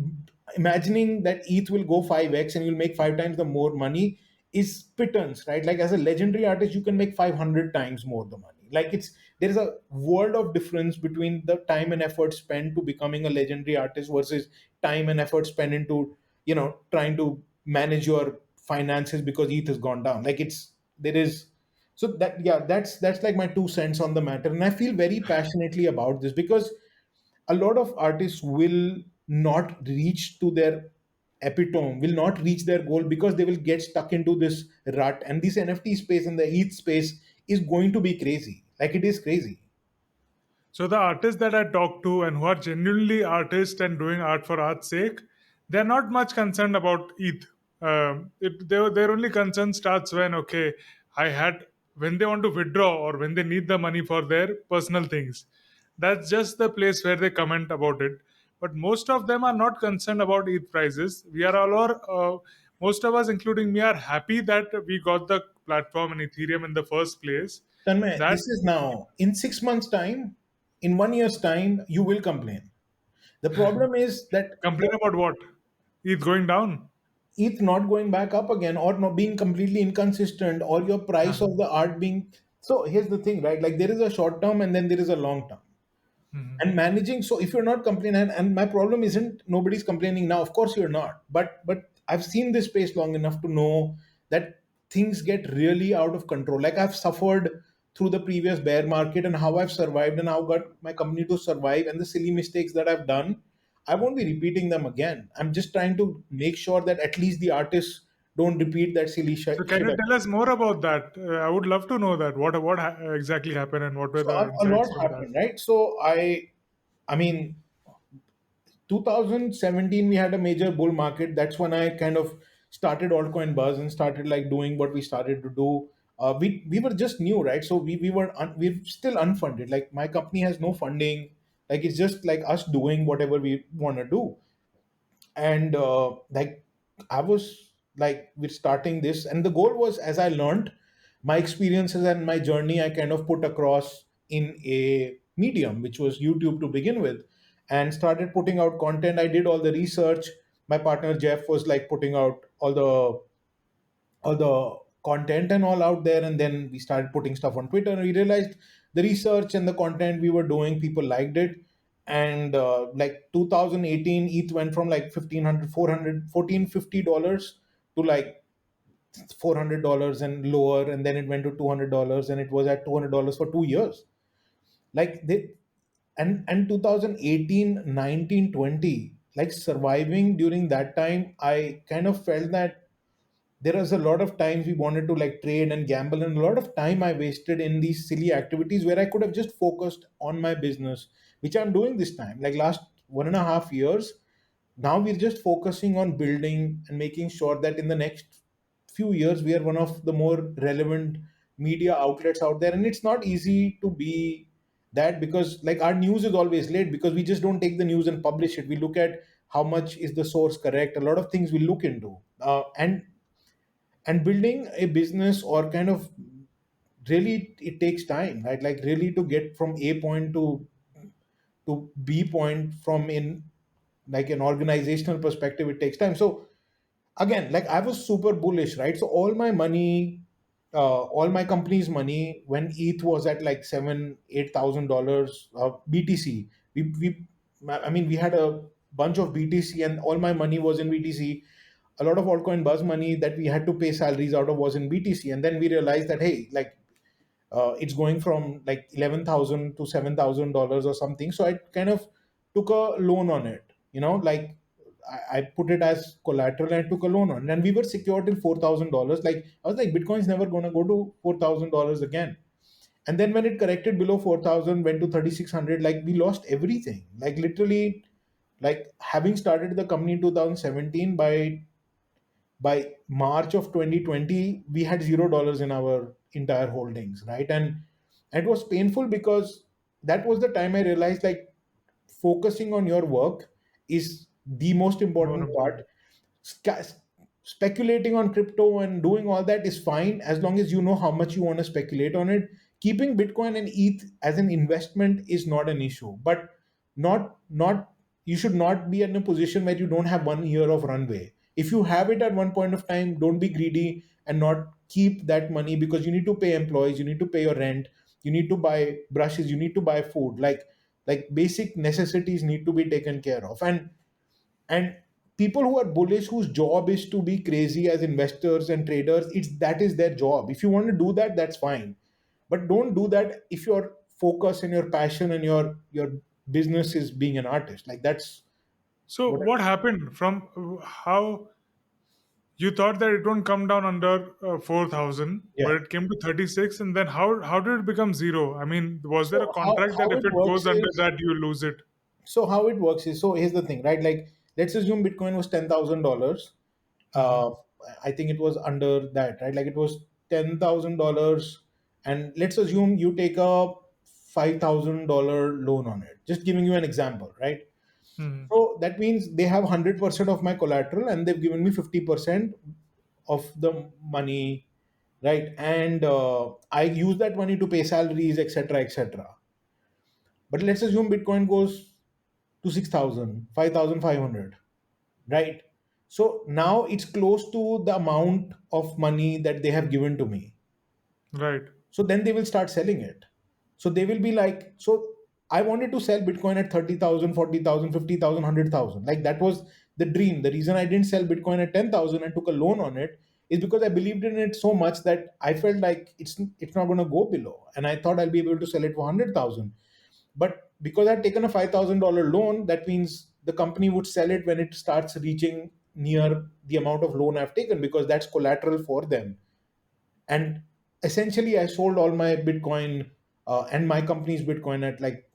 imagining that ETH will go 5x and you'll make 5 times the more money is pittance, right? Like, as a legendary artist, you can make 500 times more the money. Like, there is a world of difference between the time and effort spent to becoming a legendary artist versus time and effort spent into, trying to manage your finances because ETH has gone down. Like, there is so that, yeah, that's like my 2 cents on the matter. And I feel very passionately about this because a lot of artists will not reach to their epitome, will not reach their goal because they will get stuck into this rut. And this NFT space and the ETH space is going to be crazy. Like, it is crazy. So the artists that I talk to and who are genuinely artists and doing art for art's sake, they're not much concerned about ETH. Their only concern starts when, okay, I had when they want to withdraw or when they need the money for their personal things. That's just the place where they comment about it. But most of them are not concerned about ETH prices. We are most of us, including me, are happy that we got the platform and Ethereum in the first place. Tanmay, That this is now in 6 months' time, in 1 year's time, you will complain. The problem is that complain about what? ETH going down? ETH not going back up again or not being completely inconsistent or your price Uh-huh. of the art being. So here's the thing, right? Like, there is a short term and then there is a long term. Mhm. And managing, so if you're not complaining, and my problem isn't nobody's complaining now, of course you're not, but I've seen this space long enough to know that things get really out of control. Like, I've suffered through the previous bear market and how I've survived and how got my company to survive, and the silly mistakes that I've done, I won't be repeating them again. I'm just trying to make sure that at least the artists don't repeat that silly So can shit you again. tell us more about that? I would love to know that. Exactly happened and what were So the a lot insights from that? happened, right? So I mean, 2017 we had a major bull market. That's when I kind of started altcoin buzz and started like doing what we started to do. We were just new, right? So we're still unfunded. Like, my company has no funding. Like, it's just like us doing whatever we want to do. And like, I was like, we're starting this, and the goal was, as I learned my experiences and my journey, I kind of put across in a medium, which was YouTube to begin with, and started putting out content. I did all the research. My partner Jeff was like putting out all the content and all out there, and then we started putting stuff on Twitter, and we realized the research and the content we were doing, people liked it. And like 2018, ETH went from like 1500 400 $1450 to like $400 and lower, and then it went to $200, and it was at $200 for 2 years. Like, they and 2018, 19, 20, like, surviving during that time, I kind of felt that there was a lot of times we wanted to like trade and gamble, and a lot of time I wasted in these silly activities where I could have just focused on my business, which I'm doing this time. Like, last 1.5 years, now we're just focusing on building and making sure that in the next few years we are one of the more relevant media outlets out there. And it's not easy to be that, because like, our news is always late because we just don't take the news and publish it. We look at how much is the source correct, a lot of things we look into. And building a business or kind of, really, it takes time, right? Like, really, to get from A point to B point, from in like an organizational perspective, it takes time. So again, like, I was super bullish, right? So all my money, all my company's money, when ETH was at like $7,000-8,000 BTC, we I mean, we had a bunch of BTC, and all my money was in BTC. A lot of altcoin buzz money that we had to pay salaries out of was in BTC. And then we realized that, hey, like, it's going from like 11,000 to $7,000 or something. So I kind of took a loan on it. Like, I put it as collateral and I took a loan on it. And we were secured till $4,000. Like, I was like, Bitcoin's never gonna go to $4,000 again. And then when it corrected below 4,000, went to 3,600, like, we lost everything. Like, literally, Like having started the company in 2017, by March of 2020, we had $0 in our entire holdings, right? And it was painful because that was the time I realized, like, focusing on your work is the most More important part. important. Sca- Speculating on crypto and doing all that is fine as long as you know how much you want to speculate on it. Keeping Bitcoin and ETH as an investment is not an issue, but not you should not be in a position where you don't have 1 year of runway. If you have it at one point of time, don't be greedy and not keep that money, because you need to pay employees, you need to pay your rent, you need to buy brushes, you need to buy food. Like basic necessities need to be taken care of. And people who are bullish, whose job is to be crazy as investors and traders, it's that is their job. If you want to do that, that's fine, but don't do that if your focus and your passion and your business is being an artist. Like that's So what. what happened from how you thought that it won't come down under 4,000, Yeah. but it came to 36, and then how did it become zero? I mean, was there a so how, contract that how if it it works goes under is that you lose it? so how it works is, so here's the thing, right? Like, let's assume Bitcoin was $10,000. Hmm. uh, I think it was under that, right? Like it was $10,000, and let's assume you take a $5,000 loan on it. Just giving you an example, right? Hmm. So that means they have 100% of my collateral, and they've given me 50% of the money, right? And I use that money to pay salaries, etc., etc. But let's assume Bitcoin goes to 6,000, 5,500, right? So now it's close to the amount of money that they have given to me. Right. So then they will start selling it. So they will be like, so I wanted to sell Bitcoin at 30,000, 40,000, 50,000, 100,000. Like that was the dream. The reason I didn't sell Bitcoin at 10,000 and took a loan on it is because I believed in it so much that I felt like it's not going to go below, and I thought I'll be able to sell it for 100,000. But because I'd taken a $5,000 loan, that means the company would sell it when it starts reaching near the amount of loan I've taken, because that's collateral for them. And essentially, I sold all my Bitcoin and my company's Bitcoin at like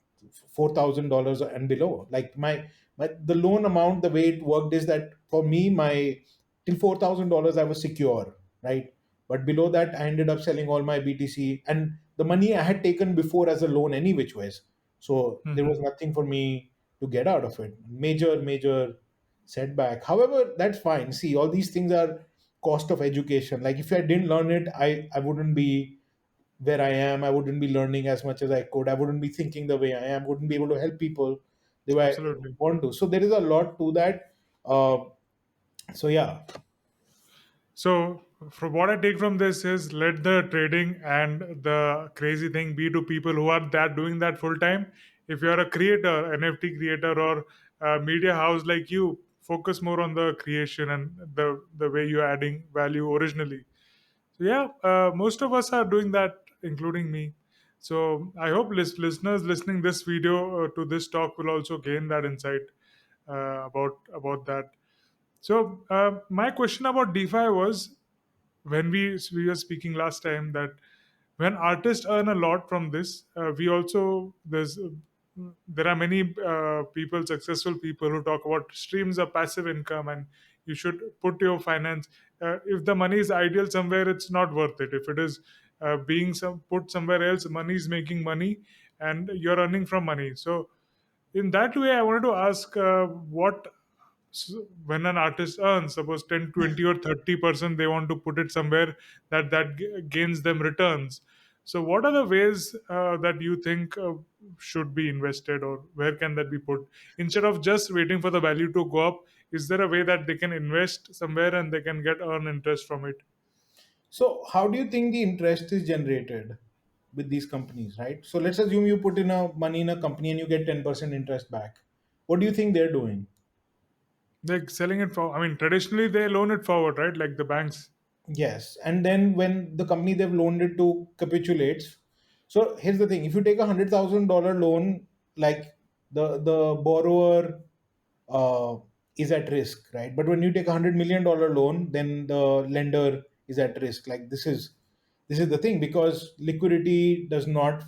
$4,000 and below. Like my the loan amount, the way it worked is that for me, my till $4,000 I was secure, right? But below that, I ended up selling all my BTC and the money I had taken before as a loan any which ways. So there was Hmm. nothing for me to get out of it. Major setback. However, that's fine. See, all these things are cost of education. Like if I didn't learn it, I wouldn't be where I am. I wouldn't be learning as much as I could. I wouldn't be thinking the way I am. Wouldn't be able to help people the way I Absolutely. want to. So there is a lot to that. Uh, so yeah. So, from what I take from this is let the trading and the crazy thing be to people who are that doing that full time. If you are a creator, NFT creator, or a media house like you, focus more on the creation and the way you're adding value originally. So yeah, most of us are doing that, including me. So I hope listeners listening this video to this talk will also gain that insight about that. So my question about DeFi was when we were speaking last time that when artists earn a lot from this, we also there are many people, successful people who talk about streams of passive income, and you should put your finance. If the money is ideal somewhere, it's not worth it. If it is being put somewhere else, money is making money, and you're earning from money. So in that way, I wanted to ask what when an artist earns suppose 10, 20, or 30%, they want to put it somewhere that gains them returns. So what are the ways that you think should be invested, or where can that be put instead of just waiting for the value to go up? Is there a way that they can invest somewhere and they can get earn interest from it? So how do you think the interest is generated with these companies, right? So let's assume you put in a money in a company and you get 10% interest back. What do you think they're doing? Like selling it for, I mean, traditionally they loan it forward, right? Like the banks. Yes, and then when the company they've loaned it to capitulates, so here's the thing: if you take $100,000 loan, like the borrower uh, is at risk, right? But when you take $100 million loan, then the lender is at risk. Like this is the thing, because liquidity does not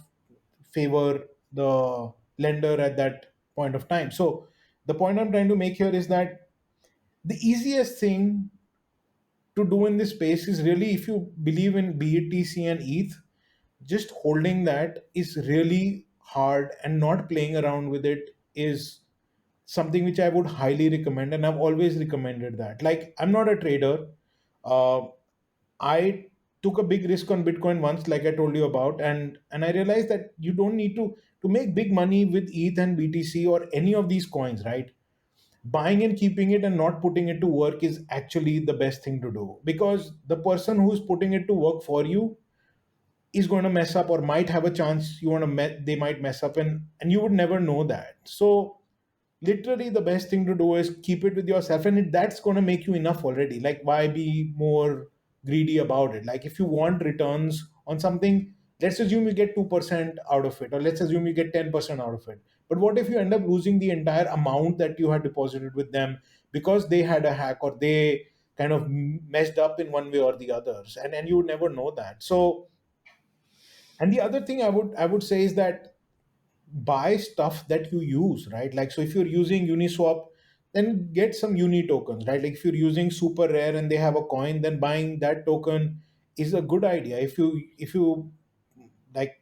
favor the lender at that point of time. So The point I'm trying to make here is that the easiest thing to do in this space is really, if you believe in BTC and ETH, just holding that is really hard, and not playing around with it is something which I would highly recommend, and I've always recommended that. Like, I'm not a trader. Uh, I took a big risk on Bitcoin once, like I told you about, and I realized that you don't need to make big money with ETH and BTC or any of these coins, right? Buying and keeping it and not putting it to work is actually the best thing to do, because the person who's putting it to work for you is going to mess up, or might have a chance they might mess up, and you would never know that. So literally the best thing to do is keep it with yourself, and that's going to make you enough already. Like, why be more greedy about it? Like, if you want returns on something, let's assume you get 2% out of it, or let's assume you get 10% out of it. But what if you end up losing the entire amount that you had deposited with them, because they had a hack, or they kind of messed up in one way or the others, and you would never know that. So, and the other thing I would say is that buy stuff that you use, right? Like, so if you're using Uniswap, then get some uni tokens, right? Like, if you're using super rare and they have a coin, then buying that token is a good idea. If you like,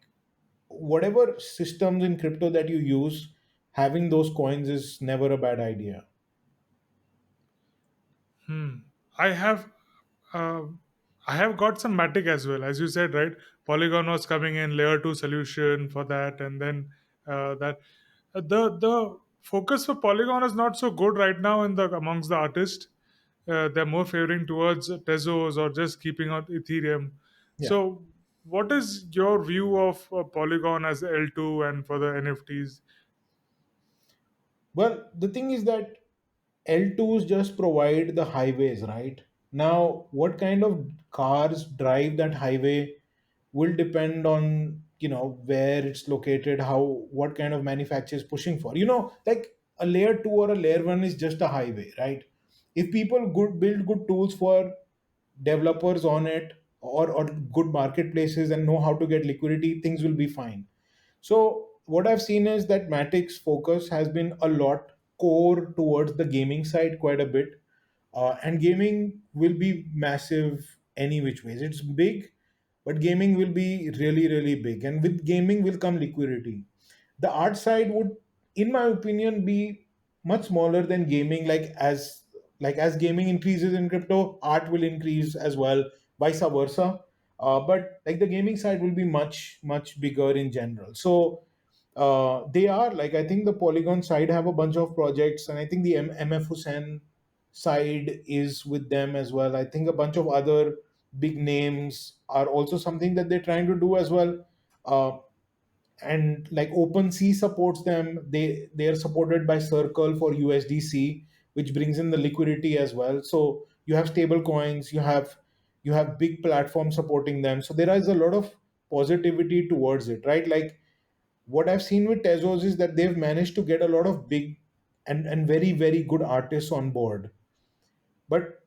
whatever systems in crypto that you use, having those coins is never a bad idea. Hmm. I have uh, I have got some Matic as well, as you said, right? Polygon was coming in layer two solution for that, and then that the focus for Polygon is not so good right now in the amongst the artists. They're more favoring towards Tezos or just keeping on Ethereum. Yeah. So, what is your view of Polygon as L2 and for the NFTs? Well, the thing is that L2s just provide the highways, right? Now, what kind of cars drive that highway will depend on, where it's located, how, what kind of manufacturer is pushing for. Like, a layer 2 or a layer 1 is just a highway, right? If people build good tools for developers on it, or good marketplaces, and know how to get liquidity, things will be fine. So what I've seen is that Matic's focus has been a lot core towards the gaming side, quite a bit, and gaming will be massive any which ways. It's big, but gaming will be really really big, and with gaming will come liquidity. The art side would, in my opinion, be much smaller than gaming. Like as gaming increases in crypto, art will increase as well, vice versa. But like, the gaming side will be much much bigger in general. So they are, like, I think the Polygon side have a bunch of projects, and I think the MF Hussain side is with them as well. I think a bunch of other big names are also something that they're trying to do as well. And like, OpenSea supports them. They are supported by Circle for USDC, which brings in the liquidity as well. So you have stable coins, you have big platforms supporting them. So there is a lot of positivity towards it, right? Like, what I've seen with Tezos is that they've managed to get a lot of big and very, very good artists on board. But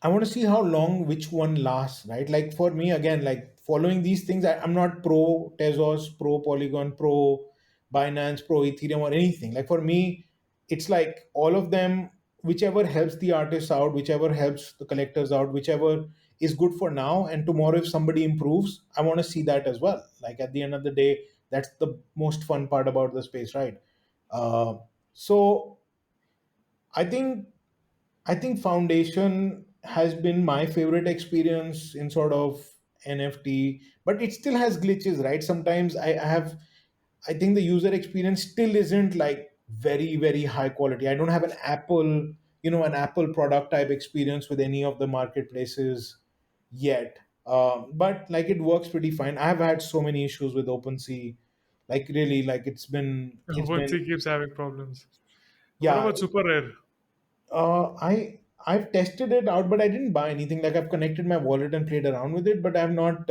I want to see how long which one lasts, right? Like, for me, again, like, following these things, I'm not pro Tezos, pro Polygon, pro Binance, pro Ethereum, or anything. Like, for me, it's like all of them, whichever helps the artists out, whichever helps the collectors out, whichever is good for now. And tomorrow, if somebody improves, I want to see that as well. Like, at the end of the day, that's the most fun part about the space, right? So I think I think Foundation has been my favorite experience in sort of NFT, but it still has glitches, right? Sometimes I think the user experience still isn't like very, very high quality. I don't have an Apple product type experience with any of the marketplaces yet. But like, it works pretty fine. I've had so many issues with OpenSea, like, really, like, it's been OpenSea keeps having problems. What yeah. about Super Rare? I've tested it out, but I didn't buy anything. Like, I've connected my wallet and played around with it, but I've not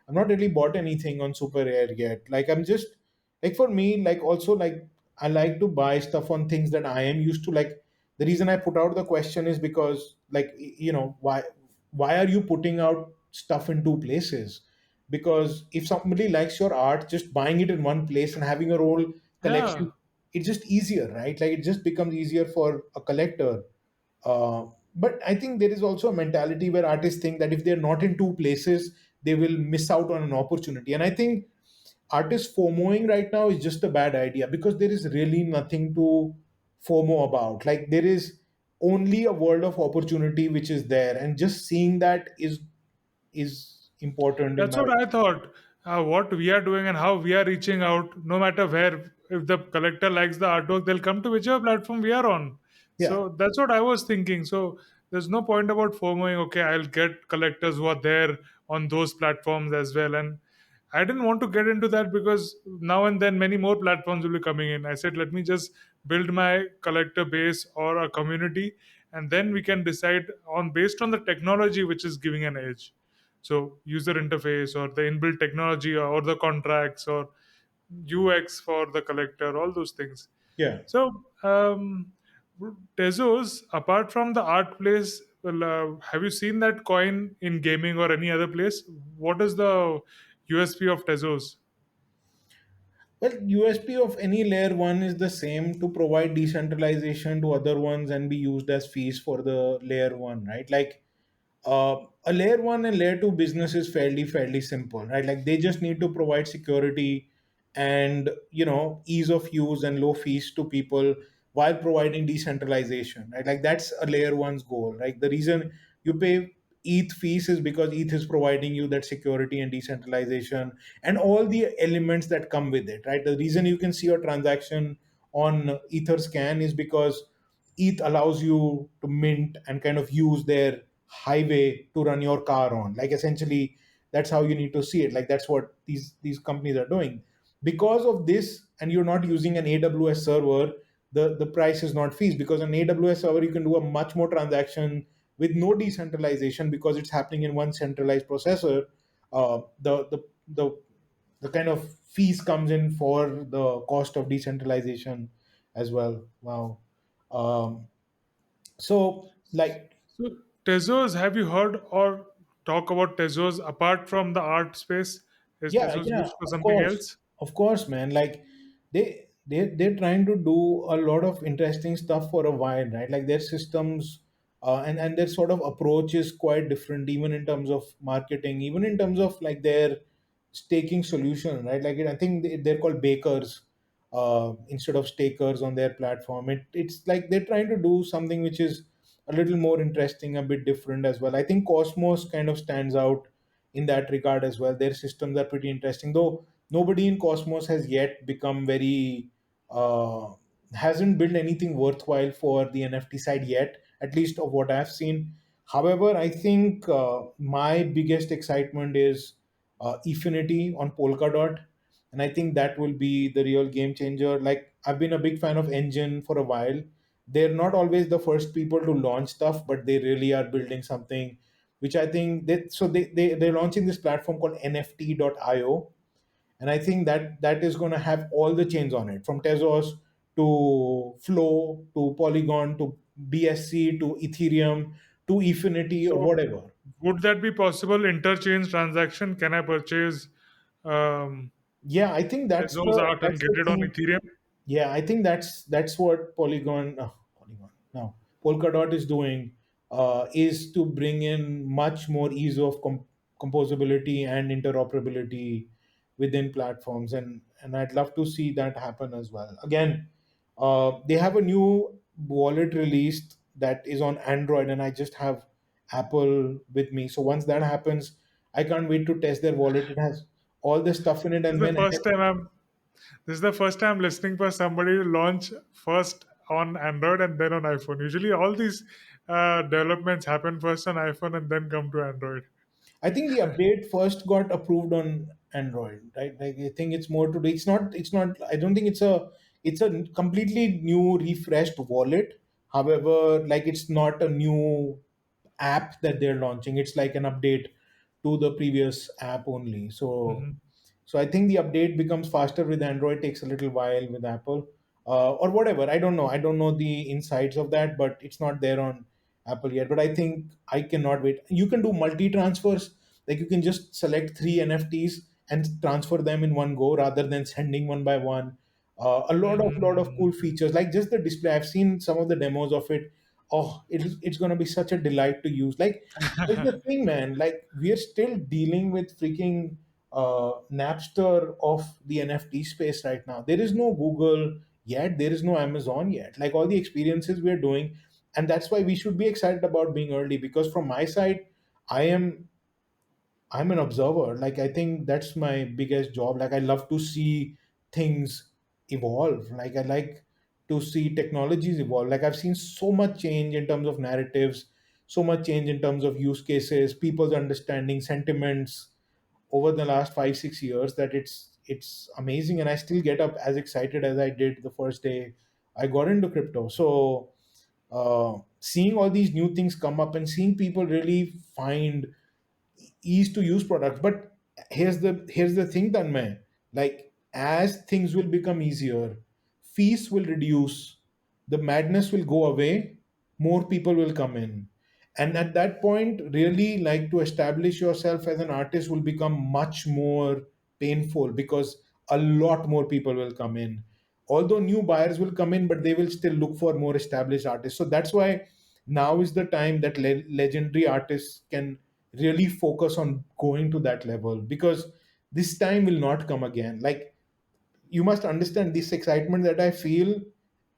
really bought anything on Super Rare yet. Like, I'm just, like, for me, like, also, like, I like to buy stuff on things that I am used to. Like, the reason I put out the question is because, like, why are you putting out stuff in two places? Because if somebody likes your art, just buying it in one place and having a whole Yeah, collection. it's just easier, right? Like it just becomes easier for a collector. uh, but I think there is also a mentality where artists think that if they're not in two places, they will miss out on an opportunity. And I think artists FOMOing right now is just a bad idea, because there is really nothing to FOMO about. Like there is only a world of opportunity which is there, and just seeing that is important in That's my. what I thought. What we are doing and how we are reaching out, no matter where, if the collector likes the artwork, they'll come to whichever platform we are on. Yeah, So that's what I was thinking. So there's no point about FOMOing, okay, I'll get collectors who are there on those platforms as well. And I didn't want to get into that because now and then many more platforms will be coming in. I said, let me just build my collector base or a community, and then we can decide on based on the technology which is giving an edge. So user interface or the inbuilt technology or the contracts or UX for the collector, all those things. yeah. So Tezos, apart from the art place, well, have you seen that coin in gaming or any other place? What is the USP of Tezos? Well, USP of any layer one is the same, to provide decentralization to other ones and be used as fees for the layer one, right? Like a layer one and layer two business is fairly simple, right? Like they just need to provide security and ease of use and low fees to people while providing decentralization, right? Like that's a layer one's goal, right? The reason you pay ETH fees is because ETH is providing you that security and decentralization and all the elements that come with it, right? The reason you can see your transaction on Etherscan is because ETH allows you to mint and kind of use their highway to run your car on. Like essentially, that's how you need to see it. Like that's what these companies are doing. Because of this, and you're not using an AWS server, the price is not fees, because on AWS server you can do a much more transaction with no decentralization because it's happening in one centralized processor. The kind of fees comes in for the cost of decentralization as well. Wow. um, so like So Tezos, have you heard or talk about Tezos apart from the art space? Is yeah, Tezos yeah, used for something else? of course, man. Like they're trying to do a lot of interesting stuff for a while, right? Like their systems, and their sort of approach is quite different, even in terms of marketing, even in terms of like their staking solution, right? Like I think they're called bakers instead of stakers on their platform. It's like they're trying to do something which is a little more interesting, a bit different as well. I think Cosmos kind of stands out in that regard as well. Their systems are pretty interesting, though nobody in Cosmos has yet become very uh, hasn't built anything worthwhile for the NFT side yet, at least of what I've seen. However, I think my biggest excitement is Efinity on Polkadot, and I think that will be the real game changer. Like I've been a big fan of Engine for a while. They're not always the first people to launch stuff, but they really are building something which I think they're launching this platform called NFT.io, and I think that is going to have all the chains on it, from Tezos to Flow to Polygon to BSC to Ethereum to Efinity or So whatever. would that be possible interchange transaction? Can I purchase um, Yeah, I think Tezos art and that's get the it on thing. Ethereum? Yeah, I think that's what Polygon, no, Polkadot is doing, is to bring in much more ease of composability and interoperability within platforms, and I'd love to see that happen as well. Again, they have a new wallet released that is on Android, and I just have Apple with me. So once that happens, I can't wait to test their wallet. It has all the stuff in it, This is and the when first time I'm this is the first time listening for somebody to launch first on Android and then on iPhone. Usually all these developments happen first on iPhone and then come to Android. I think the update first got approved on Android, right? Like I think it's more to do. It's not. I don't think it's a completely new refreshed wallet. However, like it's not a new app that they're launching. It's like an update to the previous app only. So Mhm. so I think the update becomes faster with Android, takes a little while with Apple, or whatever. I don't know. I don't know the insides of that, but it's not there on Apple yet. But I think I cannot wait. You can do multi transfers. Like you can just select three NFTs and transfer them in one go rather than sending one by one. a lot of cool Mm-hmm. features, like just the display. I've seen some of the demos of it. Oh, it's going to be such a delight to use. Like, here's the thing, man, like we're still dealing with freaking Napster of the NFT space right now. There is no Google yet, there is no Amazon yet. Like, all the experiences we're doing, and that's why we should be excited about being early. Because from my side, I am I'm an observer. Like, I think that's my biggest job. Like, I love to see things evolve. Like, I like to see technologies evolve. Like, I've seen so much change in terms of narratives, so much change in terms of use cases, people's understanding, sentiments over the last 5 6 years, that it's amazing. And I still get up as excited as I did the first day I got into crypto. So seeing all these new things come up and seeing people really find ease to use products. But here's the thing, Tanmay. Like, as things will become easier, fees will reduce, the madness will go away, more people will come in. And at that point, really, like, to establish yourself as an artist will become much more painful, because a lot more people will come in. Although new buyers will come in, but they will still look for more established artists. So that's why now is the time that legendary artists can really focus on going to that level, because this time will not come again. Like, you must understand this excitement that I feel.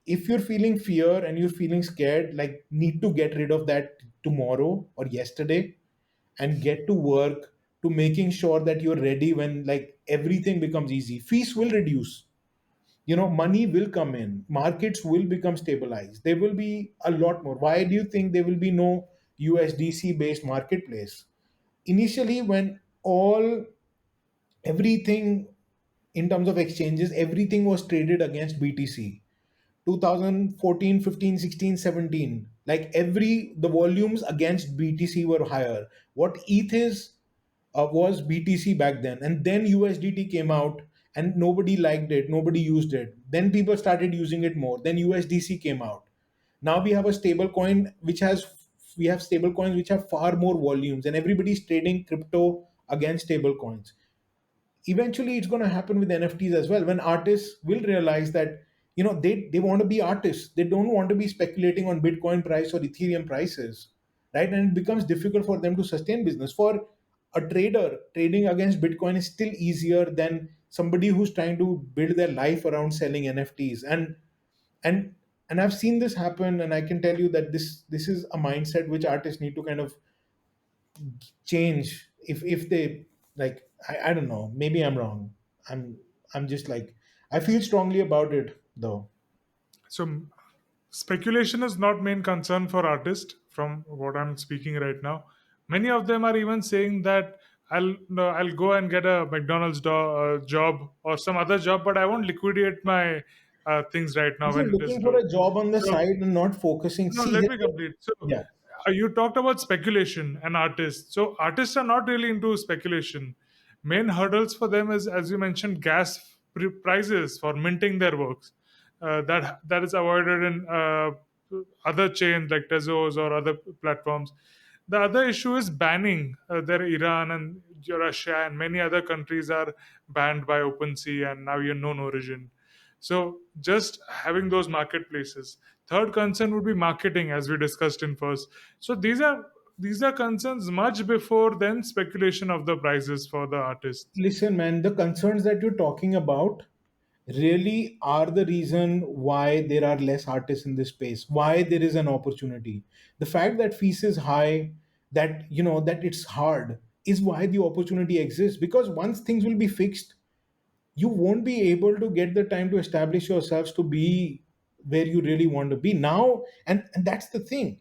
If you're feeling fear and you're feeling scared, like, need to get rid of that tomorrow or yesterday, and get to work to making sure that you're ready when, like, everything becomes easy. Fees will reduce, money will come in, markets will become stabilized, there will be a lot more. Why do you think there will be no USDC based marketplace? Initially, when all everything in terms of exchanges, everything was traded against BTC. 2014, 15, 16, 17, like, every the volumes against BTC were higher. What ETH is was BTC back then, and then USDT came out, and nobody liked it, nobody used it. Then people started using it more. Then USDC came out. Now we have a stable coin which has we have stable coins which have far more volumes, and everybody's trading crypto against stable coins. Eventually, it's going to happen with NFTs as well, when artists will realize that, they want to be artists, they don't want to be speculating on Bitcoin price or Ethereum prices, right? And it becomes difficult for them to sustain business. For a trader, trading against Bitcoin is still easier than somebody who's trying to build their life around selling NFTs. And and I've seen this happen, and I can tell you that this is a mindset which artists need to kind of change. If they, like, I don't know, maybe I'm wrong. I'm just like, I feel strongly about it though. So speculation is not main concern for artists from what I'm speaking right now. Many of them are even saying that I'll go and get a McDonald's job or some other job, but I won't liquidate my things right now This is when it is looking for low. a job on the So side and not focusing. no, See let here. me complete. So, Yeah. you talked about speculation and artists. So, artists are not really into speculation. Main hurdles for them is, as you mentioned, prices for minting their works. That is avoided in other chains like Tezos or other platforms. The other issue is banning. There, Iran and Russia and many other countries are banned by OpenSea, and now you're known origin. So just having those marketplaces. Third concern would be marketing, as we discussed in first. So these are concerns much before then speculation of the prices for the artists. Listen, man, the concerns that you're talking about really are the reason why there are less artists in this space, why there is an opportunity. The fact that fees is high, that that it's hard, is why the opportunity exists. Because once things will be fixed, you won't be able to get the time to establish yourselves to be where you really want to be now. And that's the thing.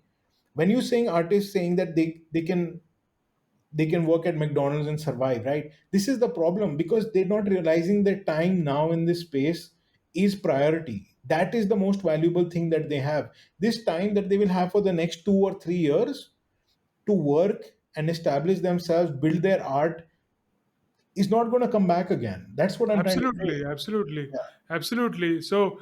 When you're saying artists saying that they can work at McDonald's and survive, right? This is the problem, because they're not realizing that time now in this space is priority. That is the most valuable thing that they have. This time that they will have for the next 2 or 3 years to work and establish themselves, build their art, is not going to come back again. That's what I'm trying to say. Absolutely, absolutely, Yeah. absolutely. So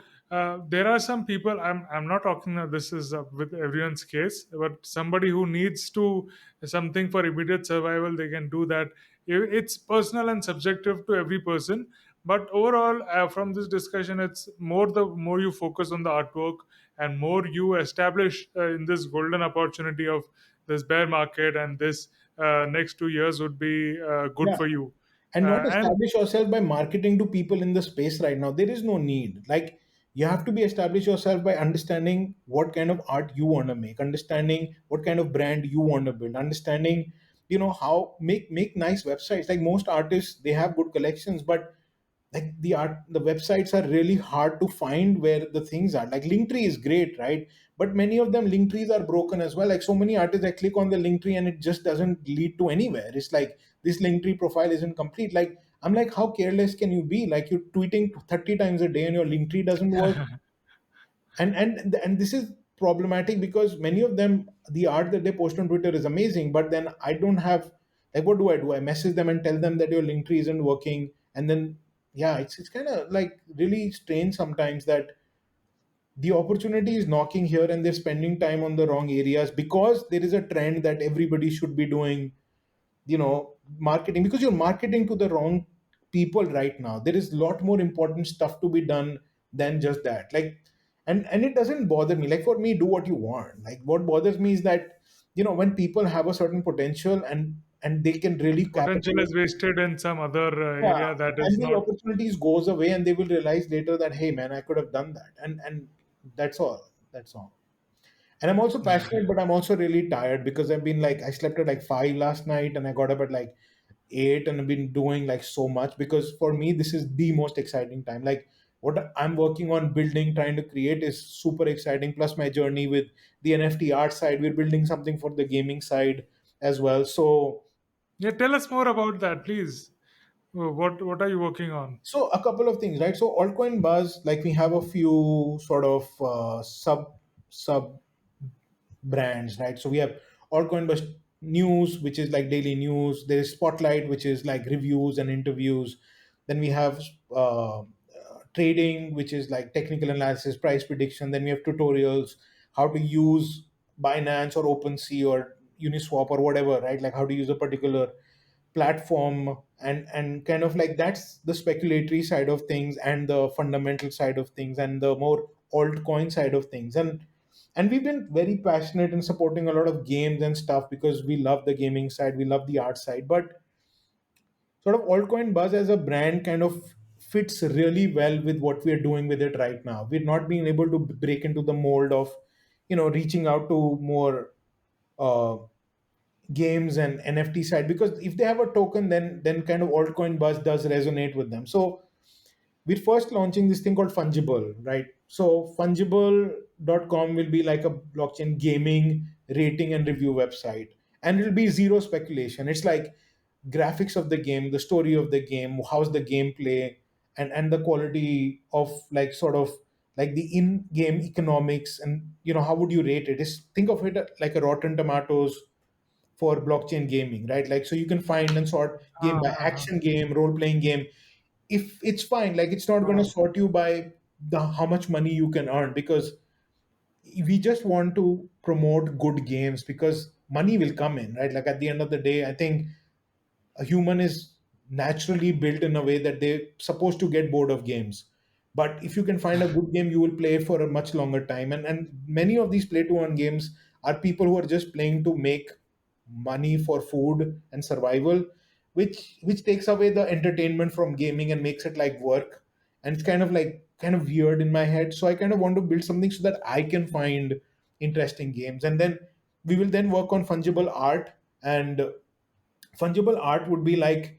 there are some people. I'm not talking. This is with everyone's case, but somebody who needs to something for immediate survival, they can do that. It's personal and subjective to every person. But overall, from this discussion, it's more the more you focus on the artwork and more you establish in this golden opportunity of this bear market, and this next 2 years would be good Yeah. for you. And not And establish yourself by marketing to people in the space right now. There is no need. Like, you have to be establish yourself by understanding what kind of art you want to make, understanding what kind of brand you want to build, understanding, how make nice websites. Like, most artists, they have good collections, but like the websites are really hard to find where the things are. Like, Linktree is great, right? But many of them Linktrees are broken as well. Like, so many artists, I click on the Linktree and it just doesn't lead to anywhere. It's like, this Linktree profile isn't complete. Like, I'm like, how careless can you be? Like, you're tweeting 30 times a day and your Linktree doesn't work. And this is problematic because many of them, the art that they post on Twitter is amazing, but then I don't have, like, what do? I message them and tell them that your link tree isn't working, and then, yeah, it's kind of like really strange sometimes that the opportunity is knocking here and they're spending time on the wrong areas because there is a trend that everybody should be doing, marketing, because you're marketing to the wrong people right now. There is a lot more important stuff to be done than just that. Like, and it doesn't bother me. Like, for me, do what you want. Like, what bothers me is that, when people have a certain potential and they can really potential capitalize. is wasted in some other Yeah. area that is And the not. opportunities goes away and they will realize later that, hey man, I could have done that. And that's all. And I'm also passionate, but I'm also really tired because I've been like, I slept at like 5 last night and I got up at like 8, and I've been doing like so much because for me, this is the most exciting time. Like, what I'm working on building, trying to create is super exciting. Plus, my journey with the NFT art side, we're building something for the gaming side as well. Yeah, tell us more about that, please. What are you working on? So a couple of things, right? So altcoin buzz, like, we have a few sort of sub brands, right? So we have Altcoin Bus News, which is like daily news. There is Spotlight, which is like reviews and interviews. Then we have trading, which is like technical analysis, price prediction. Then we have tutorials, how to use Binance or OpenSea or Uniswap or whatever, right? Like, how to use a particular platform, and kind of like, that's the speculatory side of things and the fundamental side of things and the more altcoin side of things. And we've been very passionate in supporting a lot of games and stuff because we love the gaming side, we love the art side. But sort of altcoin buzz as a brand kind of fits really well with what we are doing with it right now. We're not being able to break into the mold of, reaching out to more uh, games and NFT side, because if they have a token, then kind of altcoin buzz does resonate with them. So we're first launching this thing called Fungible, right? So fungible.com will be like a blockchain gaming rating and review website. And it'll be zero speculation. It's like graphics of the game, the story of the game, how's the gameplay, and the quality of, like, sort of like the in-game economics, and how would you rate it? Is think of it like a Rotten Tomatoes for blockchain gaming, right? Like, so you can find and sort game Ah, by ah, ah, action game, role playing game. If it's fine, like, it's not going to ah. sort you by the how much money you can earn, because we just want to promote good games, because money will come in, right? Like, at the end of the day, I think a human is naturally built in a way that they're supposed to get bored of games. But if you can find a good game, you will play for a much longer time. And many of these play to earn games are people who are just playing to make money for food and survival, which takes away the entertainment from gaming and makes it like work. And it's kind of weird in my head. So I kind of want to build something so that I can find interesting games. And then we will then work on fungible art. And fungible art would be like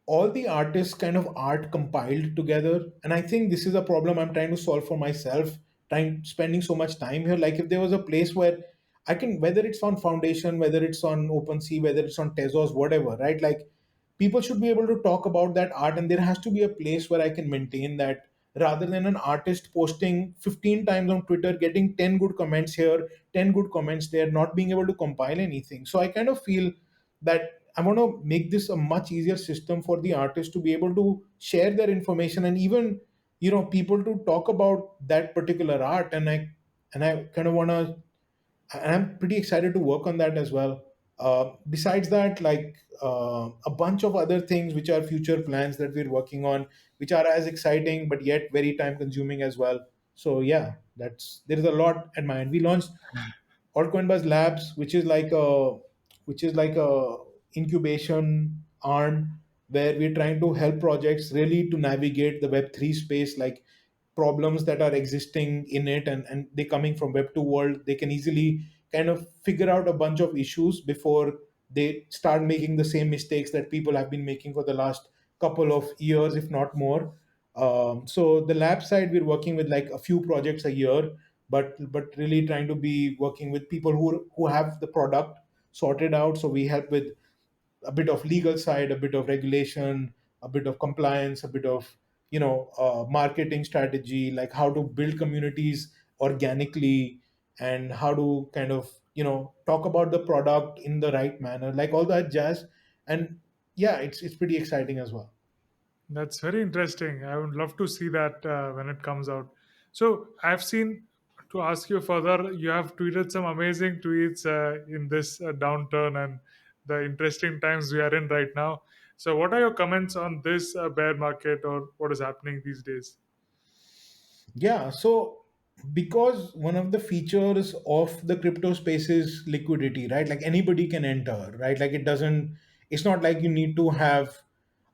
all the artists kind of art compiled together. And I think this is a problem I'm trying to solve for myself, trying spending so much time here. Like, if there was a place where I can, whether it's on Foundation, whether it's on OpenSea, whether it's on Tezos, whatever, right? Like, people should be able to talk about that art, and there has to be a place where I can maintain that, rather than an artist posting 15 times on Twitter, getting 10 good comments here, 10 good comments there, not being able to compile anything. So I kind of feel that I want to make this a much easier system for the artist to be able to share their information, and even, people to talk about that particular art. And I kind of want to, and I'm pretty excited to work on that as well. Besides that, like, a bunch of other things which are future plans that we're working on. which are as exciting but yet very time consuming as well. So yeah, that's there is a lot at my end. We launched Altcoin Buzz Labs, which is like a incubation arm where we're trying to help projects really to navigate the Web3 space, like problems that are existing in it, and they coming from Web2 world. They can easily kind of figure out a bunch of issues before they start making the same mistakes that people have been making for the last couple of years, if not more. So the lab side, we're working with like a few projects a year, but really trying to be working with people who have the product sorted out. So we help with a bit of legal side, a bit of regulation, a bit of compliance, a bit of marketing strategy, like how to build communities organically, and how to kind of talk about the product in the right manner, like all that jazz. And yeah, it's pretty exciting as well. That's very interesting. I would love to see that when it comes out. So I've seen, to ask you further, you have tweeted some amazing tweets in this downturn and the interesting times we are in right now. So what are your comments on this bear market or what is happening these days? Yeah, so because one of the features of the crypto space is liquidity, right? Like anybody can enter, right? Like it's not like you need to have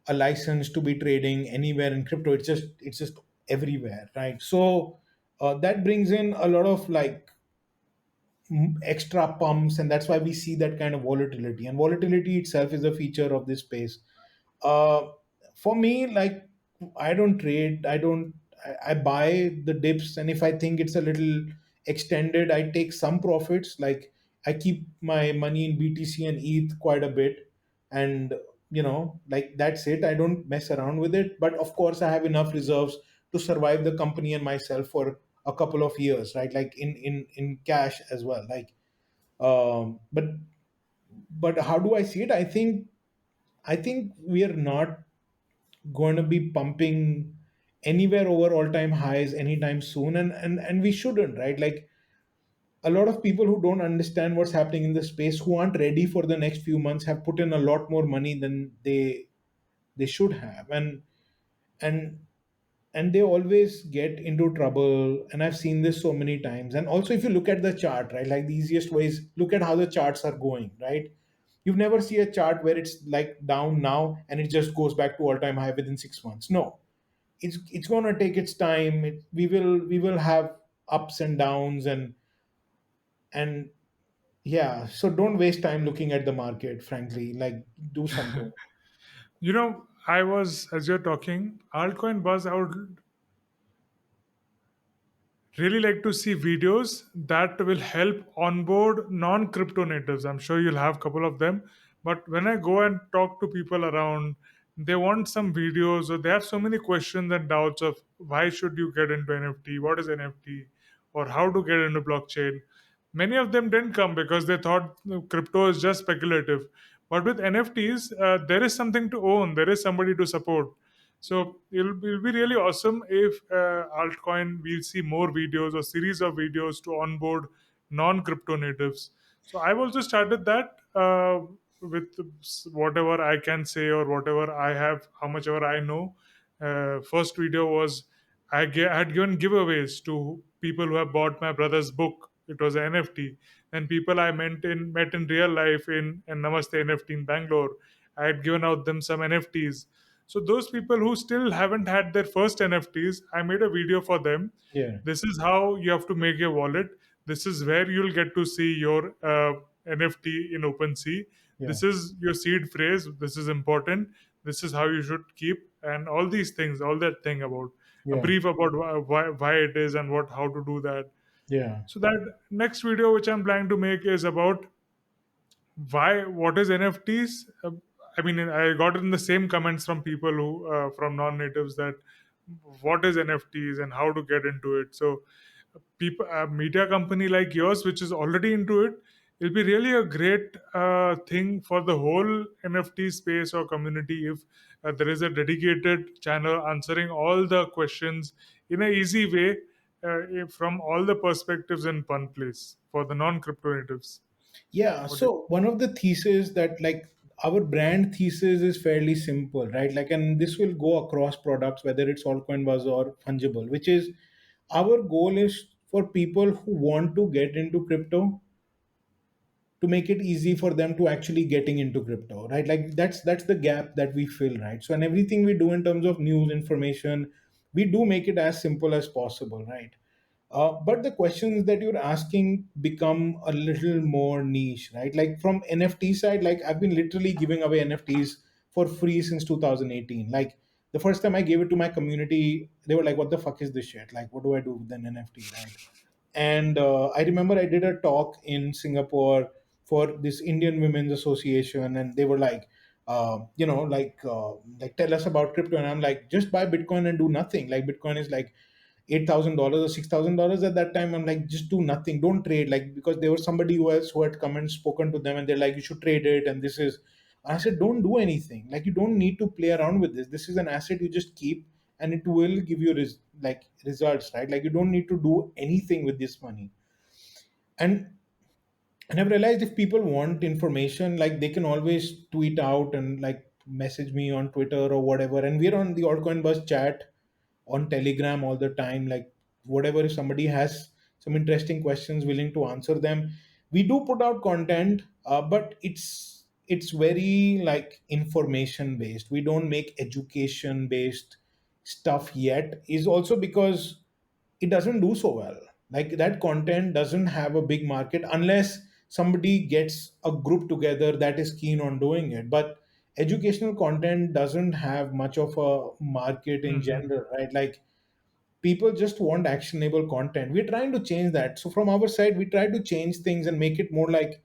a license to be trading anywhere in crypto. It's just everywhere, right? So that brings in a lot of like extra pumps, and that's why we see that kind of volatility. And volatility itself is a feature of this space. uh, for me, like, I don't trade. I buy the dips, and if I think it's a little extended, I take some profits. Like, I keep my money in BTC and ETH quite a bit, and like, that's it. I don't mess around with it. But of course, I have enough reserves to survive the company and myself for a couple of years, right? Like in cash as well. Like, but how do I see it? I think we are not going to be pumping anywhere over all-time highs anytime soon, and we shouldn't, right? Like, a lot of people who don't understand what's happening in the space, who aren't ready for the next few months, have put in a lot more money than they should have, and and they always get into trouble. And I've seen this so many times. And also, if you look at the chart, right, like, the easiest way is look at how the charts are going, right? You've never see a chart where it's like down now and it just goes back to all-time high within 6 months. No, it's going to take its time. We will have ups and downs, and yeah. So don't waste time looking at the market, frankly. Like, do something. I was, as you're talking, altcoin buzz, I would really like to see videos that will help onboard non-crypto natives. I'm sure you'll have a couple of them, but when I go and talk to people around, they want some videos, or they have so many questions and doubts of why should you get into NFT, what is NFT, or how to get into blockchain. Many of them didn't come because they thought crypto is just speculative. But with NFTs, there is something to own, there is somebody to support. So it'll be really awesome if altcoin we'll see more videos or series of videos to onboard non-crypto natives. So I've also started that with whatever I can say or whatever I have, how much ever I know. First video was I had given giveaways to people who have bought my brother's book. It was an NFT. Then people I met in real life in Namaste NFT in Bangalore. I had given out them some NFTs. So those people who still haven't had their first NFTs, I made a video for them. Yeah, This is how you have to make your wallet. This is where you'll get to see your NFT in OpenSea. yeah, This is your seed phrase. This is important. This is how you should keep, and all these things, all that thing about a yeah, brief about why it is and what how to do that. yeah, So that next video which I'm planning to make is about why what is NFTs. I mean, I got in the same comments from people who from non-natives that what is NFTs and how to get into it. So people, a media company like yours which is already into it, it'll be really a great thing for the whole NFT space or community if there is a dedicated channel answering all the questions in a easy way, from all the perspectives in one place for the non-crypto natives. yeah. What do you? So one of the theses that, like, our brand thesis is fairly simple, right? Like, and this will go across products, whether it's altcoin buzz or fungible, which is our goal is for people who want to get into crypto to make it easy for them to actually getting into crypto, right? Like that's the gap that we fill, right? So, and everything we do in terms of news information, we do make it as simple as possible, right? But the questions that you're asking become a little more niche, right? Like from NFT side, like I've been literally giving away NFTs for free since 2018. Like the first time I gave it to my community, they were like, "What the fuck is this shit? Like, what do I do with an NFT?" Right? And I remember I did a talk in Singapore for this Indian Women's Association, and they were like, like tell us about crypto, and I'm like, just buy Bitcoin and do nothing. Like Bitcoin is like $8,000 or $6,000 at that time. I'm like, just do nothing, don't trade, like because there was somebody who else who had come and spoken to them, and they're like, you should trade it, and this is. I said, don't do anything. Like you don't need to play around with this. This is an asset you just keep, and it will give you like results, right? Like you don't need to do anything with this money. And I've realized if people want information, like they can always tweet out and like message me on Twitter or whatever. And we're on the Altcoin Bus chat on Telegram all the time. Like whatever, if somebody has some interesting questions, willing to answer them. We do put out content, but it's very like information based. We don't make education based stuff yet. Is also because it doesn't do so well. Like that content doesn't have a big market unless somebody gets a group together that is keen on doing it. But educational content doesn't have much of a market in Hmm. general, right? Like people just want actionable content. We're trying to change that. So from our side, we try to change things and make it more like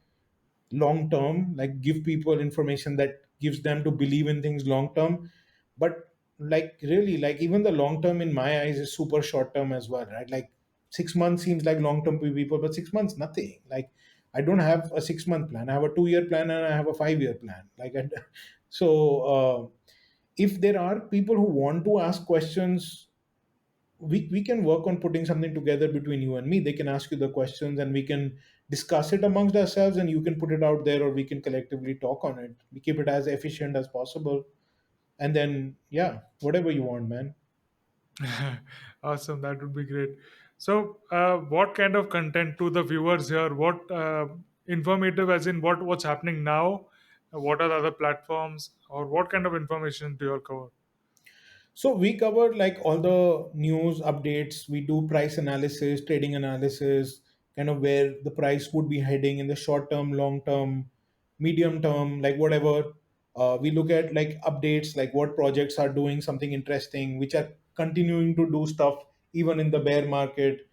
long term, like give people information that gives them to believe in things long term. But like really, like even the long term in my eyes is super short term as well, right? Like 6 months seems like long term to people, but 6 months nothing. Like I don't have a 6 month plan. I have a 2 year plan and I have a 5 year plan. So if there are people who want to ask questions, we can work on putting something together between you and me. They can ask you the questions and we can discuss it amongst ourselves, and you can put it out there, or we can collectively talk on it. We keep it as efficient as possible, and then yeah, whatever you want, man. Awesome, that would be great. So, what kind of content to the viewers here? What informative, as in what's happening now? What are the other platforms, or what kind of information do you all cover? So we cover like all the news updates. We do price analysis, trading analysis, kind of where the price would be heading in the short term, long term, medium term, like whatever. We look at like updates, like what projects are doing something interesting, which are continuing to do stuff even in the bear market.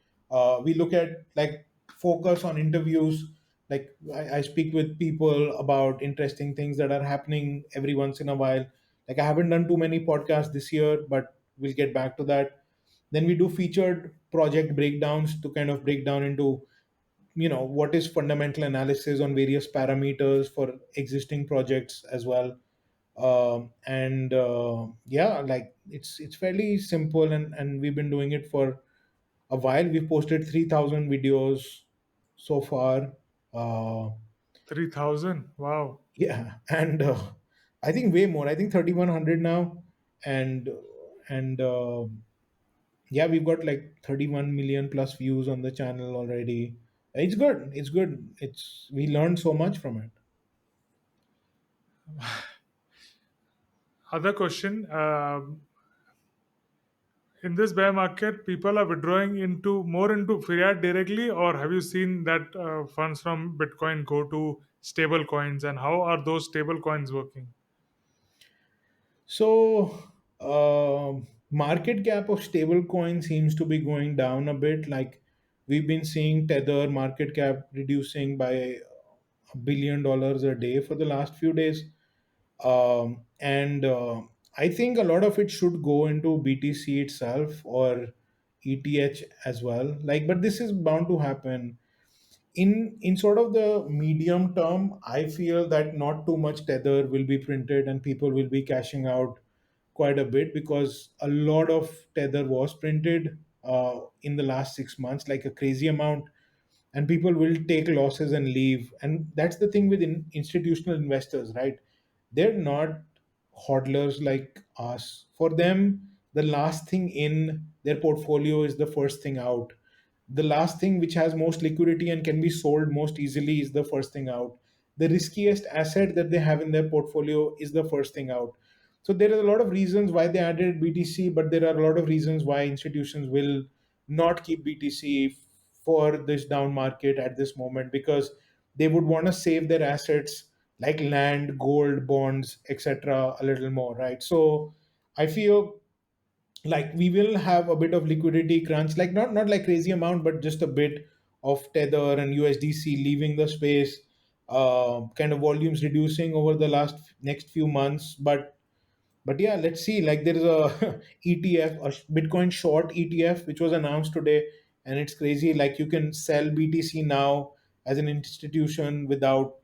We look at like focus on interviews. Like I speak with people about interesting things that are happening every once in a while. Like I haven't done too many podcasts this year, but we'll get back to that. Then we do featured project breakdowns to kind of break down into, what is fundamental analysis on various parameters for existing projects as well. And Yeah, like it's fairly simple, and we've been doing it for a while. We've posted 3,000 videos so far. Uh, 3,000. Wow. yeah, and I think way more. I think 3,100 now, and and yeah, we've got like 31 million plus views on the channel already. It's good. It's good. It's we learned so much from it. Other question. In this bear market, people are withdrawing into fiat directly, or have you seen that funds from Bitcoin go to stable coins, and how are those stable coins working? So, market cap of stablecoin seems to be going down a bit. Like we've been seeing Tether market cap reducing by $1 billion a day for the last few days. And I think a lot of it should go into BTC itself or ETH as well. Like, but this is bound to happen in sort of the medium term. I feel that not too much tether will be printed and people will be cashing out quite a bit, because a lot of tether was printed in the last 6 months, like a crazy amount, and people will take losses and leave. And that's the thing with institutional investors, right? they're not hodlers like us. For them, the last thing in their portfolio is the first thing out. The last thing which has most liquidity and can be sold most easily is the first thing out. The riskiest asset that they have in their portfolio is the first thing out. So there are a lot of reasons why they added BTC, but there are a lot of reasons why institutions will not keep BTC for this down market at this moment, because they would want to save their assets like land, gold, bonds, etc. a little more, right? So I feel like we will have a bit of liquidity crunch, like not like crazy amount, but just a bit of tether and USDC leaving the space, kind of volumes reducing over the last next few months. But yeah, let's see. Like there is a ETF, a Bitcoin short ETF, which was announced today, and it's crazy. Like you can sell BTC now as an institution without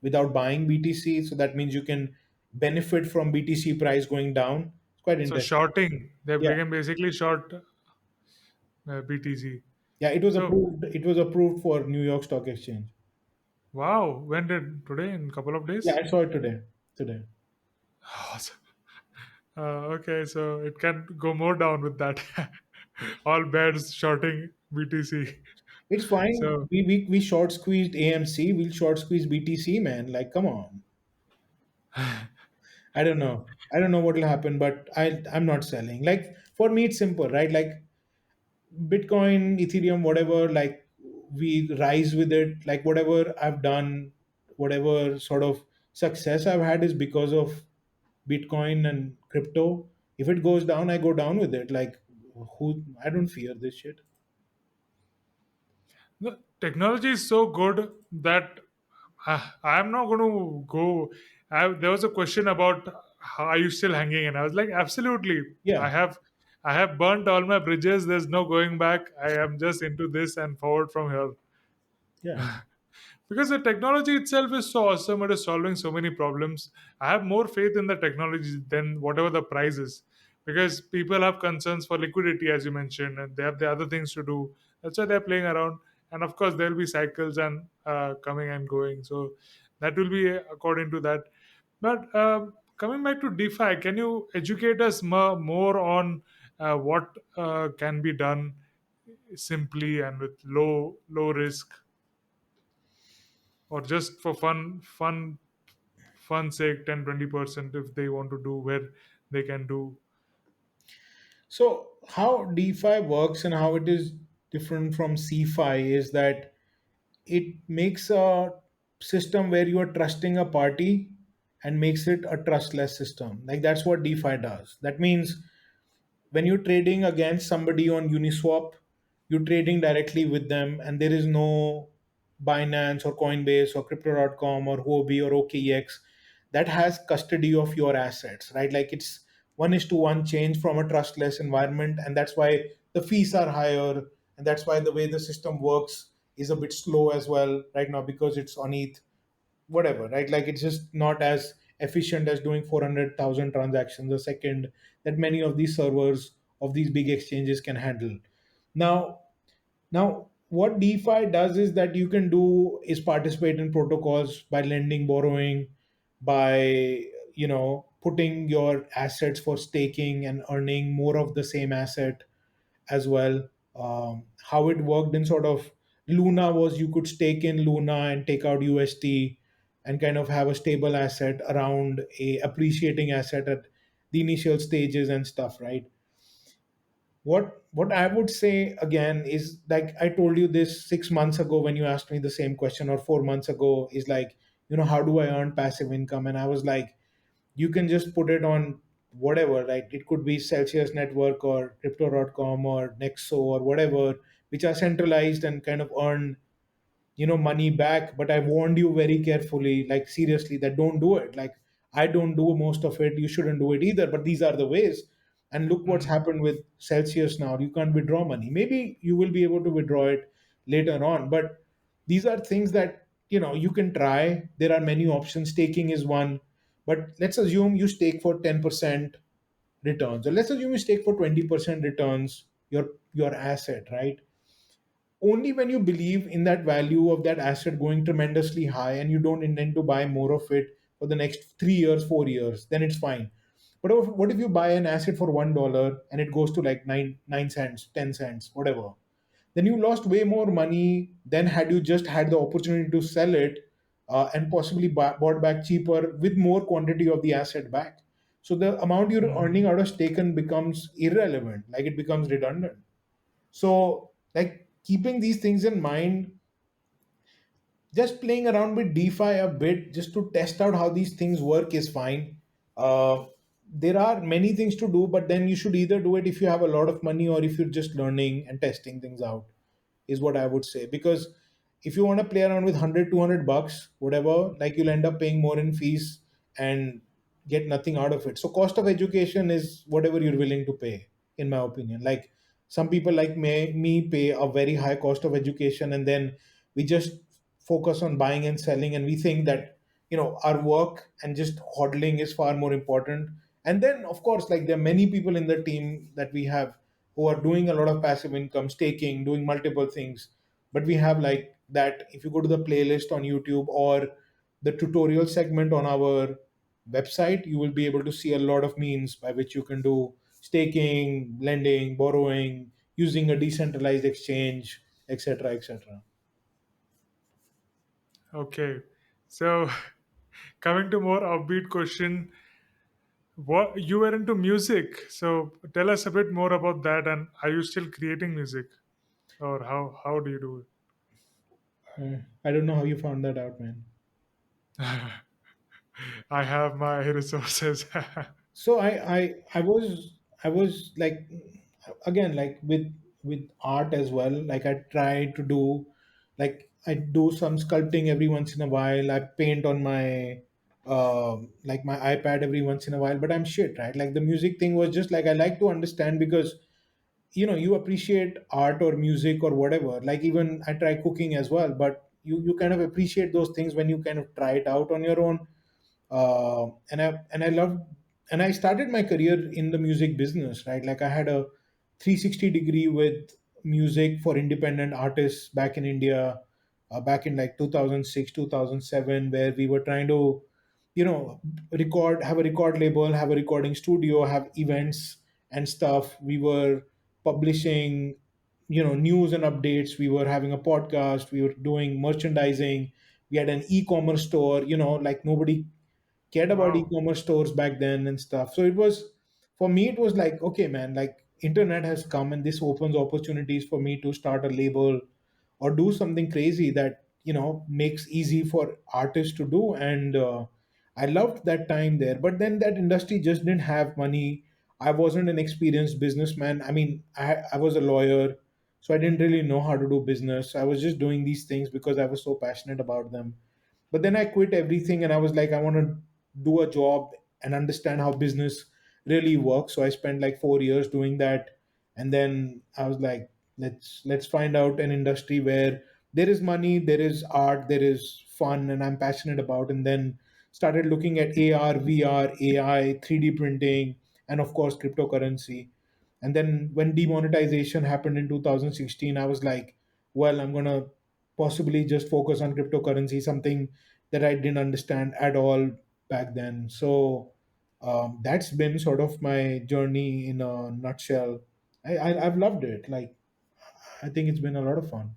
buying BTC. So that means you can benefit from BTC price going down. It's quite So interesting. shorting, they Yeah, can basically short BTC. yeah. It was So approved. It was approved for New York Stock Exchange. wow, when did today? In a couple of Yeah, days? I saw it today. Today. Awesome. Okay, so it can go more down with that. All beds shorting BTC. It's fine. So We short squeezed AMC. We'll short squeeze BTC, man. Like, come on. I don't know. I don't know what will happen, but I'm not selling. Like for me, it's simple, right? Like Bitcoin, Ethereum, whatever. Like we rise with it. Like whatever I've done, whatever sort of success I've had is because of Bitcoin and crypto. If it goes down, I go down with it. Like who? I don't fear this shit. the technology is so good that I'm not going to go. There was a question about how are you still hanging, and I was like, absolutely. I Yeah, have, I have burnt all my bridges. There's no going back. I am just into this and forward from here. yeah. Because the technology itself is so awesome, it is solving so many problems. I have more faith in the technology than whatever the price is, because people have concerns for liquidity, as you mentioned, and they have the other things to do. That's why they're playing around. And of course there will be cycles and coming and going, so that will be according to that. But coming back to DeFi, can you educate us more on what can be done simply and with low risk, or just for fun sake, 10-20% if they want to do, where they can do. So how DeFi works and how it is different from CeFi is that it makes a system where you are trusting a party and makes it a trustless system. Like that's what DeFi does. That means when you're trading against somebody on Uniswap, you're trading directly with them, and there is no Binance or Coinbase or Crypto.com or Huobi or OKEX that has custody of your assets, right? Like it's one is to one change from a trustless environment, and that's why the fees are higher, and that's why the way the system works is a bit slow as well right now because it's on ETH, whatever, right? Like it's just not as efficient as doing 400,000 transactions a second that many of these servers of these big exchanges can handle. Now, what DeFi does is that you can do is participate in protocols by lending, borrowing, by putting your assets for staking and earning more of the same asset as well. How it worked in sort of Luna was you could stake in Luna and take out UST and kind of have a stable asset around a appreciating asset at the initial stages and stuff, right? What I would say again is like I told you this 6 months ago when you asked me the same question, or 4 months ago, is like, how do I earn passive income? And I was like, you can just put it on whatever, right? It could be Celsius Network or Crypto.com or Nexo or whatever, which are centralized and kind of earn money back. But I warned you very carefully, like seriously, that don't do it. Like I don't do most of it, you shouldn't do it either, but these are the ways. And look what's Mm, happened with Celsius now. You can't withdraw money. Maybe you will be able to withdraw it later on, but these are things that you can try. There are many options. Staking is one, but let's assume you stake for 10% returns, or let's assume you stake for 20% returns, your asset, right? Only when you believe in that value of that asset going tremendously high and you don't intend to buy more of it for the next 3 years, 4 years, then it's fine. But what if you buy an asset for $1 and it goes to like 9 cents, 10 cents, whatever? Then you lost way more money than had you just had the opportunity to sell it, and possibly bought back cheaper with more quantity of the asset back. So the amount you're earning out of staken becomes irrelevant, like it becomes redundant. So, like, keeping these things in mind, just playing around with DeFi a bit just to test out how these things work is fine. Uh, there are many things to do, but then you should either do it if you have a lot of money or if you're just learning and testing things out, is what I would say. Because if you want to play around with 100, $200, whatever, like you'll end up paying more in fees and get nothing out of it. So cost of education is whatever you're willing to pay, in my opinion. Like some people like me pay a very high cost of education, and then we just focus on buying and selling, and we think that our work and just hodling is far more important. And then of course, like, there are many people in the team that we have who are doing a lot of passive income, staking, doing multiple things. But we have like that. If you go to the playlist on YouTube or the tutorial segment on our website, you will be able to see a lot of means by which you can do staking, lending, borrowing, using a decentralized exchange, etc., etc. Okay. So coming to more upbeat question, what you were into music. So tell us a bit more about that, and are you still creating music, or how do you do I don't know how you found that out, man. it? I have my resources. So I was like, again, like with art as well, like I try to do, like I do some sculpting every once in a while. I paint on my like my iPad every once in a while, but I'm shit, right? Like the music thing was just like I like to understand, because you appreciate art or music or whatever. Like even I try cooking as well, but you kind of appreciate those things when you kind of try it out on your own. And I love, and I started my career in the music business, right? Like I had a 360 degree with music for independent artists back in India, back in like 2006, 2007, where we were trying to, record, have a record label, have a recording studio, have events and stuff. We were publishing, news and updates. We were having a podcast. We were doing merchandising. We had an e-commerce store. Like nobody cared about Wow. e-commerce stores back then and stuff. So it was, for me, it was like, okay, man, like internet has come and this opens opportunities for me to start a label or do something crazy that makes easy for artists to do. And I loved that time there. But then that industry just didn't have money. I wasn't an experienced businessman. I mean, I was a lawyer, so I didn't really know how to do business. I was just doing these things because I was so passionate about them. But then I quit everything and I was like, I want to do a job and understand how business really works. So I spent like 4 years doing that. And then I was like, let's find out an industry where there is money, there is art, there is fun, and I'm passionate about. And then started looking at AR, VR, AI, 3D printing, and of course cryptocurrency. And then when demonetization happened in 2016, I was like, well, I'm gonna possibly just focus on cryptocurrency, something that I didn't understand at all back then. So that's been sort of my journey in a nutshell. I've loved it. Like I think it's been a lot of fun.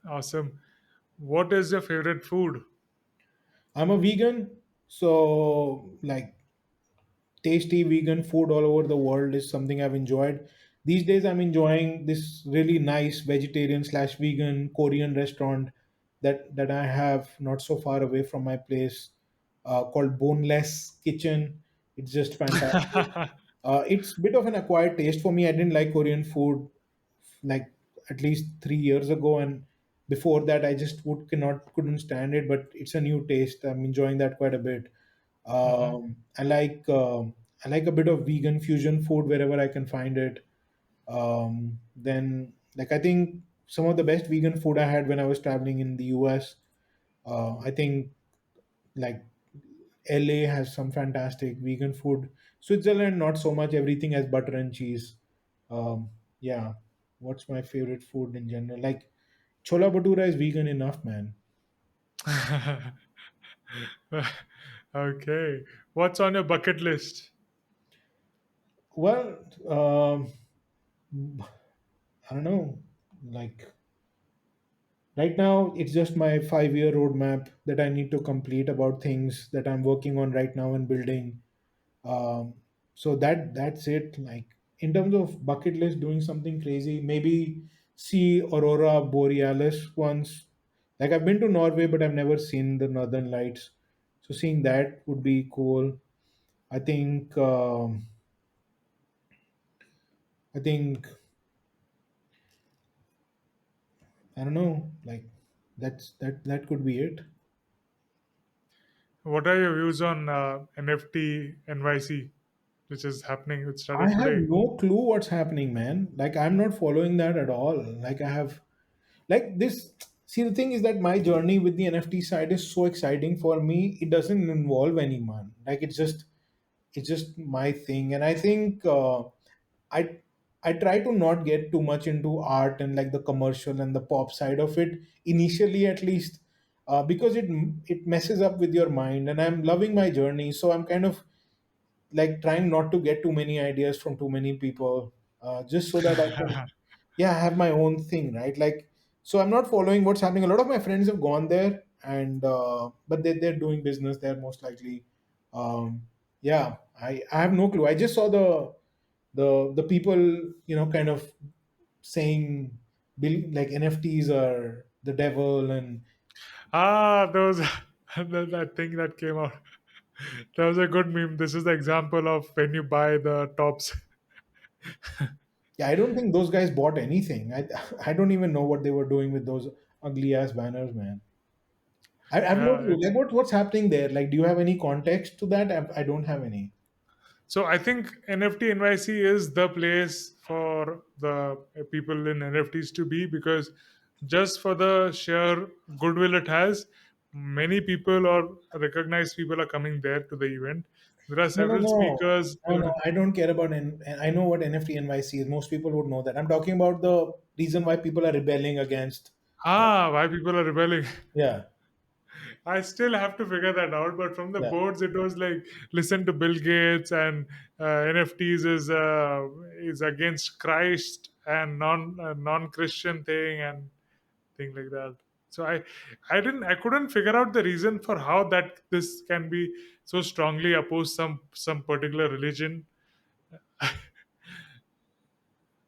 Awesome. What is your favorite food? I'm a vegan, so like tasty vegan food all over the world is something I've enjoyed. These days, I'm enjoying this really nice vegetarian slash vegan Korean restaurant that I have not so far away from my place, called Boneless Kitchen. It's just fantastic. It's a bit of an acquired taste for me. I didn't like Korean food like at least 3 years ago, and before that, I just couldn't stand it. But it's a new taste. I'm enjoying that quite a bit. Mhm. I like a bit of vegan fusion food wherever I can find it. Then, like, I think some of the best vegan food I had when I was traveling in the US. I think like LA has some fantastic vegan food. Switzerland, not so much. Everything has butter and cheese. Yeah. What's my favorite food in general? Like chola bhatura is vegan enough, man. Okay. What's on your bucket list? Well, I don't know. Like right now, it's just my 5 year roadmap that I need to complete about things that I'm working on right now and building. So that's it. Like in terms of bucket list, doing something crazy, maybe see aurora borealis once. Like I've been to Norway, but I've never seen the northern lights. So seeing that would be cool. I think. I think I don't know. Like that could be it. What are your views on NFT NYC, which is happening? It I started have today. no clue what's happening, man. Like I'm not following that at all. Like I have like this. See, the thing is that my journey with the NFT side is so exciting for me. It doesn't involve anyone. Like it's just my thing, and I think I I try to not get too much into art and like the commercial and the pop side of it initially, at least, because it messes up with your mind. And I'm loving my journey, so I'm kind of like trying not to get too many ideas from too many people, just so that I can, yeah, have my own thing, right? Like, so I'm not following what's happening. A lot of my friends have gone there, and but they're doing business there most likely. Yeah, I have no clue. I just saw the people, kind of saying like NFTs are the devil, and Ah, those that thing that came out. That was a good meme. This is the example of when you buy the tops. yeah, I don't think those guys bought anything. I don't even know what they were doing with those ugly ass banners, man. I've no clue. It's Like, what's happening there? Like, do you have any context to that? I don't have any. So I think NFT NYC is the place for the people in NFTs to be, because just for the sheer goodwill it has, many people or recognized people are coming there to the event. There are No, no, several no, speakers. no, no. I don't care about I know what NFT NYC is. Most people would know that. I'm talking about the reason why people are rebelling against. Why people are rebelling. Yeah, I still have to figure that out. But from the yeah. boards, it was like listen to Bill Gates, and NFTs is against Christ and non Christian thing and thing like that. So I couldn't figure out the reason for how that this can be so strongly opposed some particular religion.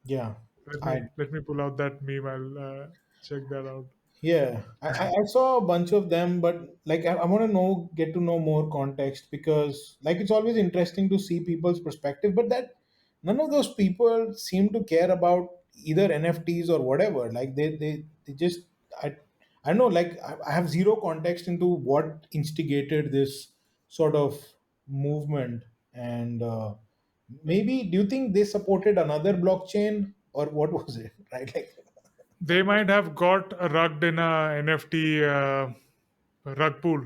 Yeah. I Let me pull out that meme. I'll check that out. Yeah, I saw a bunch of them, but like I want to get to know more context, because like it's always interesting to see people's perspective, but that none of those people seem to care about either NFTs or whatever. Like they just I don't know. Like I have zero context into what instigated this sort of movement, and maybe do you think they supported another blockchain or what was it? Right, like They might have got rugged in a NFT rug pool.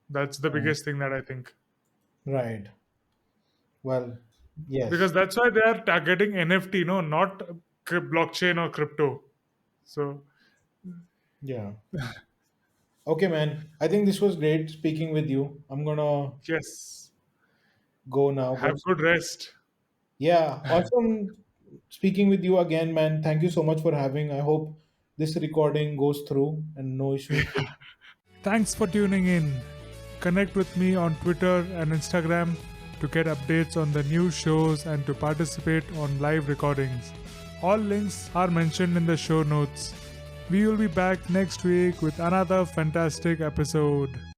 That's the biggest thing that I think, right. Well, yes. because that's why they are targeting NFT, no, not blockchain or crypto. So Yeah. Okay, man. I think this was great speaking with you. I'm gonna yes, go now. have good rest. Yeah, awesome speaking with you again, man. Thank you so much for having. I hope this recording goes through and no issues. Thanks for tuning in. Connect with me on Twitter and Instagram to get updates on the new shows and to participate on live recordings. All links are mentioned in the show notes. We will be back next week with another fantastic episode.